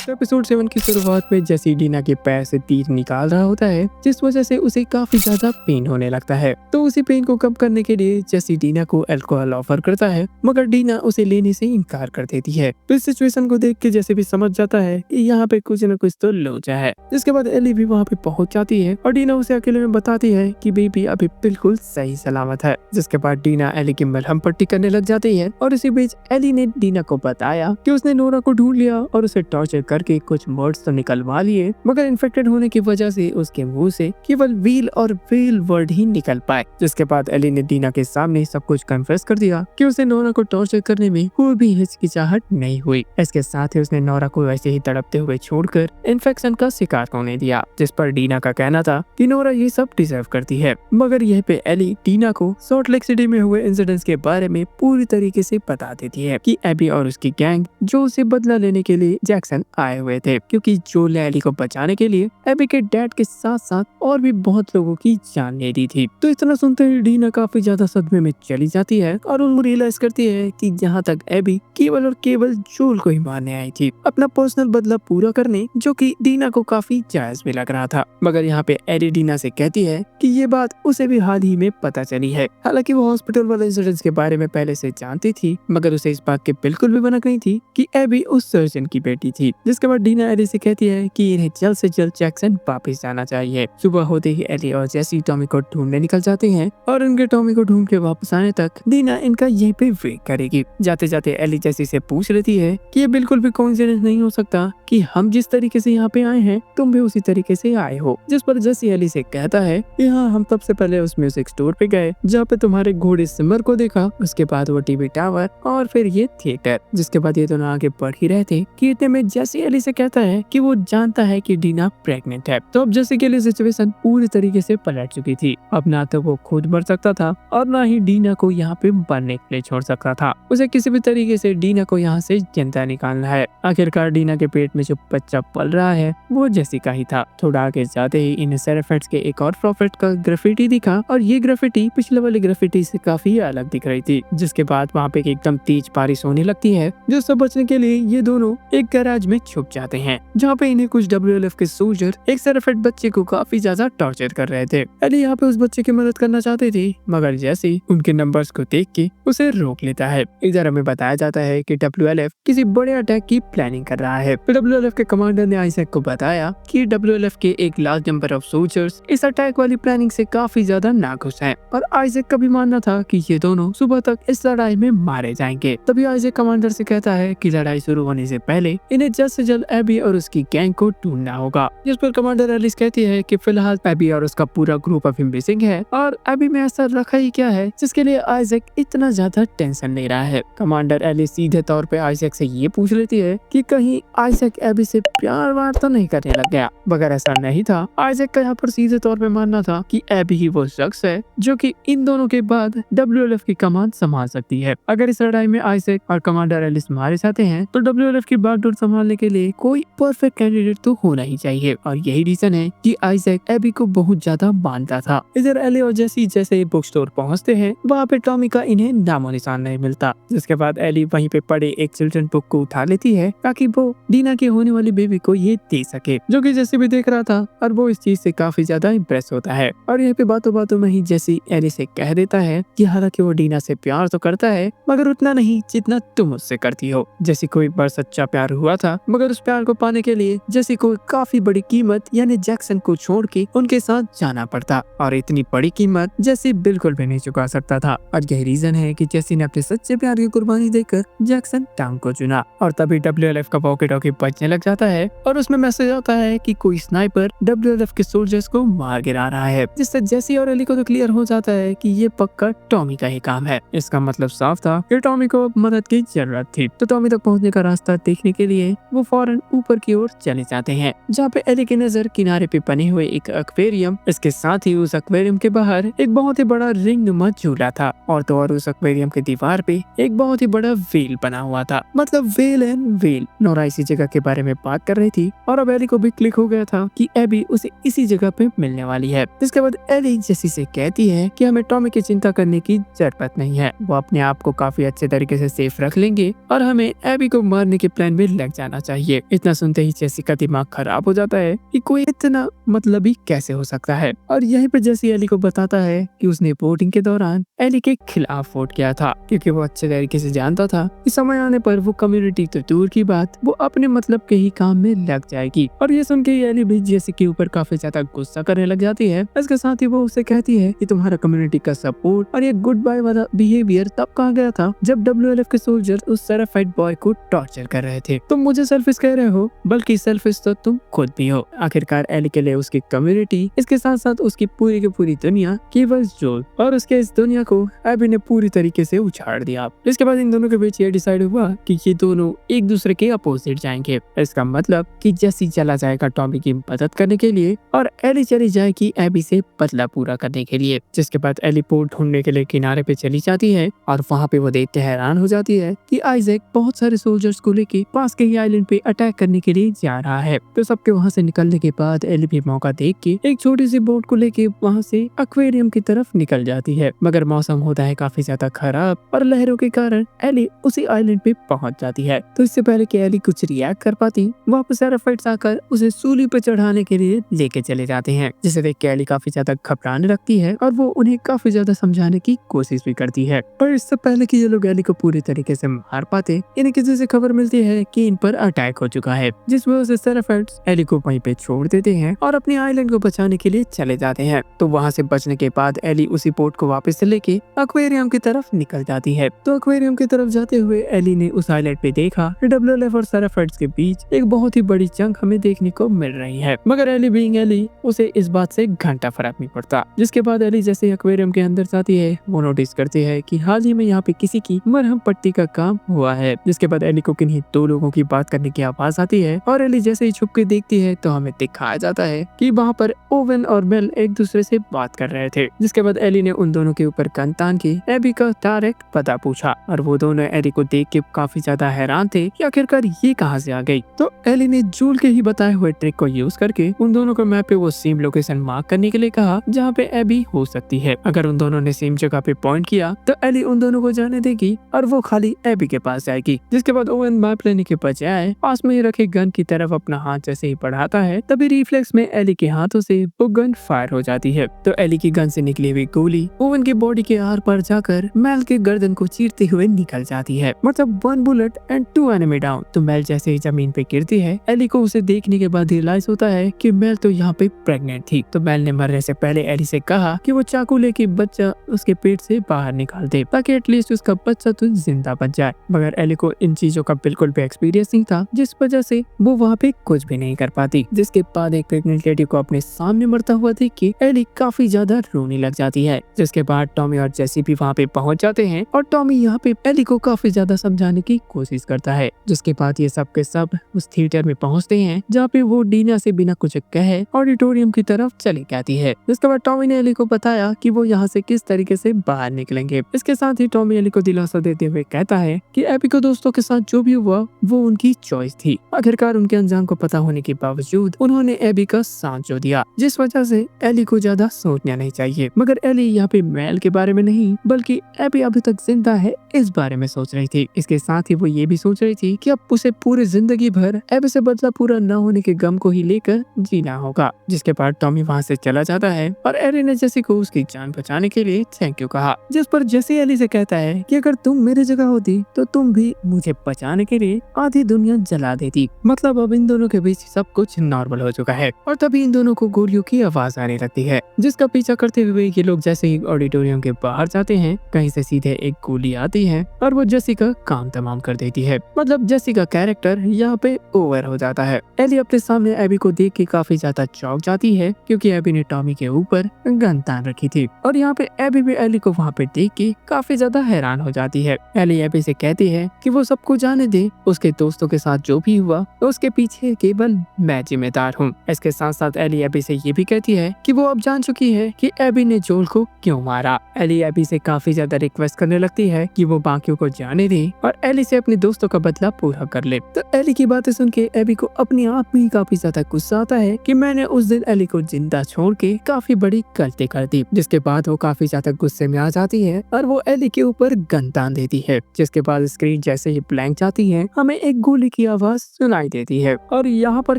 तो एपिसोड 7 की शुरुआत में जेसी डीना के पैर से तीर निकाल रहा होता है, जिस वजह से उसे काफी ज्यादा पेन होने लगता है। तो उसी पेन को कम करने के लिए जेसी डीना को अल्कोहल ऑफर करता है, मगर डीना उसे लेने से इनकार कर देती है। तो इस सिचुएशन को देख के जेसी भी समझ जाता है कि यहाँ पे कुछ न कुछ तो लोचा है। जिसके बाद एली भी वहाँ पे पहुंच जाती है और डीना उसे अकेले में बताती है कि बेबी अभी बिल्कुल सही सलामत है। जिसके बाद डीना एली की मलहम पट्टी करने लग जाती है और इसी बीच एली ने डीना को बताया कि उसने नोरा को ढूंढ लिया और उसे टॉर्चर करके कुछ वर्ड्स तो निकलवा लिए, मगर इन्फेक्टेड होने की वजह से उसके मुंह से केवल व्हील और व्हील वर्ड ही निकल पाए। जिसके बाद एली ने डीना के सामने सब कुछ कन्फेस कर दिया कि उसे नोरा को टॉर्चर करने में कोई भी हिचकिचाहट नहीं हुई। इसके साथ ही उसने नोरा को वैसे ही तड़पते हुए छोड़कर इन्फेक्शन का शिकार होने दिया, जिस पर डीना का कहना था कि नोरा ये सब डिजर्व करती है। मगर यह पे एली डीना को सॉल्ट लेक सिटी में हुए इंसिडेंट्स के बारे में पूरी तरीके से बता देती है कि एबी और उसकी गैंग जो उसे बदला लेने के लिए जैक्सन आए हुए थे, क्योंकि जोल ने एली को बचाने के लिए एबी के डैड के साथ साथ और भी बहुत लोगों की जान ले ली थी। तो इतना सुनते ही डीना काफी ज्यादा सदमे में चली जाती है और उन रियलाइज करती है कि जहाँ तक एबी केवल और केवल जोल को ही मारने आई थी, अपना पर्सनल बदला पूरा करने, जो कि डीना को काफी जायज भी लग रहा था। मगर यहाँ पे एली डीना से कहती है कि ये बात उसे भी हाल ही में पता चली है। हालांकि वो हॉस्पिटल वाले इंसिडेंट के बारे में पहले से जानती थी, मगर उसे इस बात की बिल्कुल भी भनक नहीं थी कि एबी उस सर्जन की बेटी थी। जिसके बाद डीना एली से कहती है कि इन्हें जल्द से जल्द जैक्सन वापस जाना चाहिए। सुबह होते ही एली और जेसी टॉमी को ढूंढने निकल जाते हैं और उनके टॉमी को ढूंढ के वापस आने तक डीना इनका यहीं पे वेट करेगी। जाते जाते एली जेसी से पूछ लेती है कि ये बिल्कुल भी कोइंसिडेंस नहीं हो सकता कि हम जिस तरीके से यहाँ पे आए हैं तुम भी उसी तरीके से आए हो। जिस पर जेसी एली से कहता है कि हाँ, हम सबसे पहले उस म्यूजिक स्टोर पे गए जहाँ पे तुम्हारे घोड़े सिमर को देखा, उसके बाद वो टीवी टावर और फिर ये थिएटर। जिसके बाद ये दोनों आगे बढ़ ही रहे थे कि इतने में जेसी एली से कहता है कि वो जानता है कि डीना प्रेग्नेंट है। तो अब जेसी के लिए सिचुएशन पूरी तरीके से पलट चुकी थी। अब ना तो वो खुद मर सकता था और ना ही डीना को यहाँ पे मरने के लिए छोड़ सकता था। उसे किसी भी तरीके से डीना को यहाँ से जिंदा निकालना है। आखिरकार डीना के पेट में जो बच्चा पल रहा है वो जेसी का ही था। थोड़ा आगे जाते ही इन सेराफेट्स के एक और प्रॉफिट का ग्राफिटी दिखा और ये ग्राफिटी पिछले वाली ग्राफिटी से काफी अलग दिख रही थी। जिसके बाद वहाँ पे एकदम तेज बारिश होने लगती है, जिससे बचने के लिए ये दोनों एक गैराज में छुप जाते हैं, जहाँ पे इन्हें कुछ WLF के सोल्जर एक सेराफेट बच्चे को काफी ज्यादा टॉर्चर कर रहे थे। एली यहाँ पे उस बच्चे की मदद करना चाहती थी, मगर जैसे उनके नंबर्स को देख के उसे रोक लेता है। इधर हमें बताया जाता है कि WLF किसी बड़े अटैक की प्लानिंग कर रहा है। WLF के कमांडर ने आइजैक को बताया कि WLF के एक लार्ज नंबर ऑफ सोल्जर्स इस अटैक वाली प्लानिंग से काफी ज्यादा नाखुश हैं और आइजैक का भी मानना था कि ये दोनों सुबह तक इस लड़ाई में मारे जाएंगे। तभी आइजैक कमांडर से कहता है कि लड़ाई शुरू होने से पहले इन्हें जल्द से जल्द एबी और उसकी गैंग को ढूंढना होगा। जिस पर कमांडर एलिस कहती है कि फिलहाल एबी और उसका पूरा ग्रुप अभी मिसिंग है और एबी में ऐसा रखा ही क्या है जिसके लिए आइजैक इतना ज्यादा टेंशन ले रहा है। कमांडर एलिस सीधे तौर पे आइजैक से ये पूछ लेती है कि कहीं आइजैक एबी से प्यार वार तो नहीं करने लग गया, मगर ऐसा नहीं था। आइजैक का यहाँ पर सीधे तौर पे मानना था कि एबी ही वो शख्स है जो कि इन दोनों के बाद WLF की कमान संभाल सकती है। अगर इस लड़ाई में आइजैक और कमांडर एलिस मारे जाते हैं तो WLF की बागडोर संभालने के लिए कोई परफेक्ट कैंडिडेट तो होना ही चाहिए और यही रीजन है कि आइजैक एबी को बहुत ज्यादा मानता था। इधर एली और जेसी जैसे बुक स्टोर पहुँचते हैं, वहाँ पे टॉमी का इन्हें नामो निशान नहीं मिलता। जिसके बाद एली वहीं पे पड़े एक चिल्ड्रन बुक को उठा लेती है ताकि वो डीना के होने वाली बेबी को ये दे सके, जो कि जेसी भी देख रहा था और वो इस चीज से काफी ज्यादा इम्प्रेस होता है। और यहाँ पे बातों बातों में ही जेसी एली से कह देता है कि हालांकि वो डीना से प्यार तो करता है मगर उतना नहीं जितना तुम उससे करती हो। जैसे कोई बार सच्चा प्यार हुआ था, मगर उस प्यार को पाने के लिए जेसी को काफी बड़ी कीमत यानी जैक्सन को छोड़ के उनके साथ जाना पड़ता और इतनी बड़ी कीमत जेसी बिल्कुल भी नहीं चुका सकता था। और यही रीजन है कि जेसी ने अपने सच्चे प्यार की कुर्बानी देकर जैक्सन टांग को चुना। और तभी WLF का वॉकी टॉकी बजने लग जाता है और उसमें मैसेज आता है कि कोई स्नाइपर WLF के सोल्जर्स को मार गिरा रहा है, जिससे जेसी और एली को तो क्लियर हो जाता है कि ये पक्का टॉमी का ही काम है। इसका मतलब साफ था कि टॉमी को मदद की जरूरत थी। तो टॉमी तक पहुंचने का रास्ता देखने के लिए वो फौरन ऊपर की ओर चले जाते हैं, जहाँ पे एली की नजर किनारे पे बने हुए एक एक्वेरियम, इसके साथ ही उस एक्वेरियम के बाहर एक बहुत ही बड़ा रिंग नुमा झूला था और तो और उस एक्वेरियम के दीवार पे एक बहुत ही बड़ा व्हेल बना हुआ था। मतलब व्हेल एंड व्हेल। नोरा इसी जगह के बारे में बात कर रही थी और अब एली को भी क्लिक हो गया था कि एबी उसे इसी जगह पे मिलने वाली है। जिसके बाद एली जेसी से कहती है कि हमें टॉमी की चिंता करने की जरूरत नहीं है, वो अपने आप को काफी अच्छे तरीके से सेफ रख लेंगे और हमें एबी को मारने के प्लान में लग जाना चाहिए। इतना सुनते ही जेसी का दिमाग खराब हो जाता है कि कोई इतना मतलबी कैसे हो सकता है। और यहीं पे जेसी एली को बताता है कि उसने वोटिंग के दौरान एली के खिलाफ वोट किया था, क्योंकि वो अच्छे तरीके से जानता था कि समय आने पर वो कम्युनिटी तो दूर की बात, वो अपने मतलब के ही काम में लग जाएगी। और ये सुन के एली भी जेसी के ऊपर काफी ज्यादा गुस्सा करने लग जाती है। इसके साथ ही वो उसे कहती है कि तुम्हारा कम्युनिटी का सपोर्ट और ये गुड बाय वाला बिहेवियर तब कहा गया था जब WLF के सोल्जर उस सेराफाइट बॉय को टॉर्चर कर रहे थे। तुम मुझे सेल्फिश कह रहे हो, बल्कि सेल्फिश तो तुम खुद भी हो। आखिरकार एली के लिए उसकी कम्युनिटी, इसके साथ साथ उसकी पूरी की पूरी दुनिया केवल जोल और उसके इस दुनिया को एबी ने पूरी तरीके से उछाड़ दिया। इसके बाद इन दोनों के बीच ये डिसाइड हुआ कि ये दोनों एक दूसरे के अपोजिट जाएंगे। इसका मतलब कि जेसी चला जाएगा टॉमी की मदद करने के लिए और एली चली जाएगी एबी से बदला पूरा करने के लिए। जिसके बाद एली पोर्ट ढूंढने के लिए किनारे पे चली जाती है और वहाँ पे वो देखते हैरान हो जाती है कि आइजैक बहुत सारे सोल्जर्स को लेके पास के ही आइलैंड पे पे अटैक करने के लिए जा रहा है। तो सबके वहाँ से निकलने के बाद एली भी मौका देख के एक छोटी सी बोट को लेके वहाँ से एक्वेरियम की तरफ निकल जाती है, मगर मौसम होता है काफी ज्यादा खराब और लहरों के कारण एली उसी आइलैंड पे पहुँच जाती है। तो इससे पहले कि एली कुछ रिएक्ट कर पाती, वापस सेराफाइट्स आकर उसे सूली पे चढ़ाने के लिए लेके चले जाते हैं, जिसे देख के एली काफी ज्यादा घबराने लगती है और वो उन्हें काफी ज्यादा समझाने की कोशिश भी करती है। पर इससे पहले कि ये लोग एली को पूरी तरीके से मार पाते, इन्हें किसी से खबर मिलती है कि इन पर अटैक हो चुका है, जिस वजह से सेराफाइट्स एली को वहीं पे छोड़ देते हैं और अपने आइलैंड को बचाने के लिए चले जाते हैं। तो वहाँ से बचने के बाद एली उसी बोट को वापस से लेके एक्वेरियम की तरफ निकल जाती है। तो एक्वेरियम की तरफ जाते हुए एली ने उस आइलैंड पे देखा WLF और सेराफाइट्स के बीच एक बहुत ही बड़ी जंग हमें देखने को मिल रही है, मगर एली बीइंग एली उसे इस बात से घंटा फर्क नहीं पड़ता। जिसके बाद एली जैसे एक्वेरियम के अंदर जाती है, वो नोटिस करती है कि हाल ही में यहाँ पे किसी की मरहम पट्टी का काम हुआ है। जिसके बाद एली को किन्हीं दो लोगों की बात करने की आवाज आती है और एली जैसे ही छुप के देखती है तो हमें दिखाया जाता है कि वहाँ पर ओवन और मेल एक दूसरे से बात कर रहे थे। जिसके बाद एली ने उन दोनों के ऊपर गन तान के एबी का डायरेक्ट पता पूछा और वो दोनों एली को देख के काफी ज्यादा हैरान थे कि आखिरकार ये कहाँ से आ गई। तो एली ने जूल के ही बताए हुए ट्रिक को यूज करके उन दोनों को मैप पे वो सेम लोकेशन मार्क करने के लिए कहा जहाँ पे एबी हो सकती है। अगर उन दोनों ने सेम जगह पे पॉइंट किया तो एली उन दोनों को जाने देगी और वो खाली एबी के पास जाएगी। जिसके बाद ओवन मैप लेने के बजाय पास में ही रखे गन की तरफ अपना हाथ जैसे ही बढ़ाता है, तभी रिफ्लेक्स में एली के हाथों से वो गन फायर हो जाती है। तो एली की गन से निकली हुई गोली ओवन की बॉडी के आर पार जाकर मेल के गर्दन को चीरते हुए निकल जाती है, मतलब 1 बुलेट एंड 2 एनिमी डाउन। तो मेल जैसे ही जमीन पे गिरती है, एली को उसे देखने के बाद रियलाइज होता है कि मेल तो यहाँ पे प्रेग्नेंट थी। तो मेल ने मरने से पहले एली से कहा कि वो चाकू लेके बच्चा उसके पेट से बाहर निकाल दे ताकि एटलीस्ट उसका बच्चा तो जिंदा बच जाए। मगर एली को इन चीजों का बिल्कुल भी एक्सपीरियंस नहीं था, जिस वजह से वो वहाँ पे कुछ भी नहीं कर पाती। जिसके बाद एक प्रेग्नेंट लेडी को अपने सामने मरता हुआ देख के एली काफी ज्यादा रोने लग जाती है। जिसके बाद टॉमी और जेसी भी वहाँ पे पहुँच जाते हैं और टॉमी यहाँ पे एली को काफी ज्यादा समझाने की कोशिश करता है। जिसके बाद ये सब के सब उस थिएटर में पहुँचते हैं जहाँ पे वो डीना से बिना कुछ कहे ऑडिटोरियम की तरफ चली जाती है। जिसके बाद टॉमी ने एली को बताया कि वो यहाँ से किस तरीके से बाहर निकलेंगे। इसके साथ ही टॉमी एली को दिलासा देते हुए कहता है कि एबी को दोस्तों के साथ जो भी हुआ वो उनकी चॉइस थी। आखिरकार उनके अंजाम को पता होने के बावजूद उन्होंने एबी का साथ जो दिया, जिस वजह से एली को ज्यादा सोचना नहीं चाहिए। मगर एली यहाँ पे मेल के बारे में नहीं बल्कि एबी अभी तक जिंदा है इस बारे में सोच रही थी। इसके साथ ही वो ये भी सोच रही थी कि अब उसे पूरी जिंदगी भर एबी से बदला पूरा न होने के गम को ही लेकर जीना होगा। जिसके बाद टॉमी वहाँ से चला जाता है और एली ने जेसी को उसकी जान बचाने के लिए थैंक यू कहा। जिस पर जेसी एली से कहता है कि अगर तुम मेरी जगह होती तो तुम भी मुझे बचाने के लिए आधी दुनिया जला देती। मतलब अब इन दोनों के बीच सब कुछ नॉर्मल हो चुका है। और तभी इन दोनों को गोलियों की आवाज आने लगती है, जिसका पीछा करते हुए ये लोग जैसे ही ऑडिटोरियम के बाहर जाते हैं, कहीं से सीधे एक गोली आती है और वो जेसी का काम तमाम कर देती है। मतलब जेसी का कैरेक्टर यहाँ पे ओवर हो जाता है। एली अपने सामने एबी को देख के काफी ज्यादा चौंक जाती है क्योंकि एबी ने टॉमी के ऊपर गन तान रखी थी और यहाँ पे एबी भी एली को वहाँ पे देख के काफी ज्यादा हैरान हो जाती है। एली एबी से कहती है कि वो सबको जाने दे, उसके दोस्तों के साथ जो भी हुआ तो उसके पीछे केवल मैं जिम्मेदार हूँ। इसके साथ साथ एली एबी से ये भी कहती है कि वो अब जान चुकी है कि एबी ने जोल को क्यों मारा। एली एबी से काफी ज्यादा रिक्वेस्ट करने लगती है कि वो बाकियों को जाने दे और एली से अपने दोस्तों का बदला पूरा कर ले। तो एली की बातें सुन के एबी को अपने आप में ही काफी ज्यादा गुस्सा आता है कि मैंने उस दिन एली को जिंदा छोड़ के काफी बड़ी गलती कर दी। जिसके बाद वो काफी ज्यादा गुस्से में आ जाती है और वो एली के ऊपर गन तान देती है। जिसके बाद स्क्रीन जैसे ही ब्लैंक जाती है, हमें एक गोली की आवाज सुनाई देती है और यहाँ पर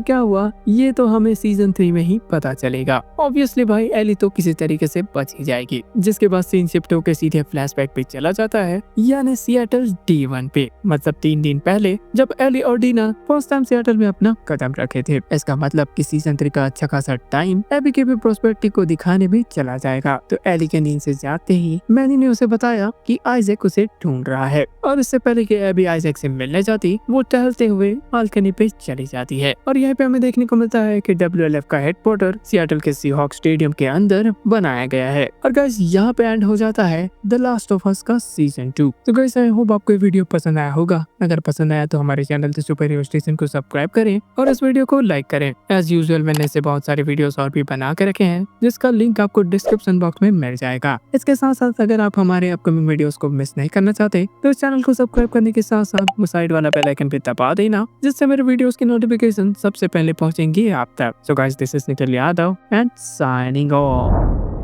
क्या हुआ ये तो हमें सीजन 3 में ही पता चलेगा। ऑब्वियसली भाई एली तो किसी तरीके से बच ही जाएगी। जिसके बाद सीन शिफ्ट होकर सीधे फ्लैशबैक पे चला जाता है, यानी सिएटल D1 पे। मतलब 3 दिन पहले जब एली और डीना फर्स्ट टाइम सिएटल में अपना कदम रखे थे। इसका मतलब कि सीजन 3 का अच्छा खासा टाइम एबी के भी प्रोस्पेक्टिव को दिखाने में चला जाएगा। तो एली के नींद से जागते ही मैनी ने उसे बताया कि आइजैक उसे ढूंढ रहा है और इससे पहले कि एबी आइजैक से मिलने जाती, वो टहलते हुए बालकनी पे चली जाती है। और यहाँ पे हमें देखने को मिलता है कि WLF का हेडक्वार्टर सिएटल के सीहॉक स्टेडियम के अंदर बनाया गया है। और गाइस यहाँ पे एंड हो जाता है द लास्ट ऑफ अस का सीजन 2। तो गाइस आई होप आपको ये वीडियो पसंद आया होगा। अगर पसंद आया तो हमारे channel the super hero station को सब्सक्राइब करें और इस वीडियो को लाइक करें। एज यूजुअल मैंने ऐसे बहुत सारे वीडियोस और भी बना के रखे हैं जिसका लिंक आपको डिस्क्रिप्शन बॉक्स में मिल जाएगा। इसके साथ साथ अगर आप हमारे अपकमिंग वीडियोस को मिस नहीं करना चाहते तो इस चैनल को सब्सक्राइब करने के साथ साथ वो साइड वाला बेल आइकन भी दबा देना, जिससे मेरे वीडियोस की नोटिफिकेशन सबसे पहले पहुंचेंगी आप तक। So guys, this is Nikhil Yadav and signing off.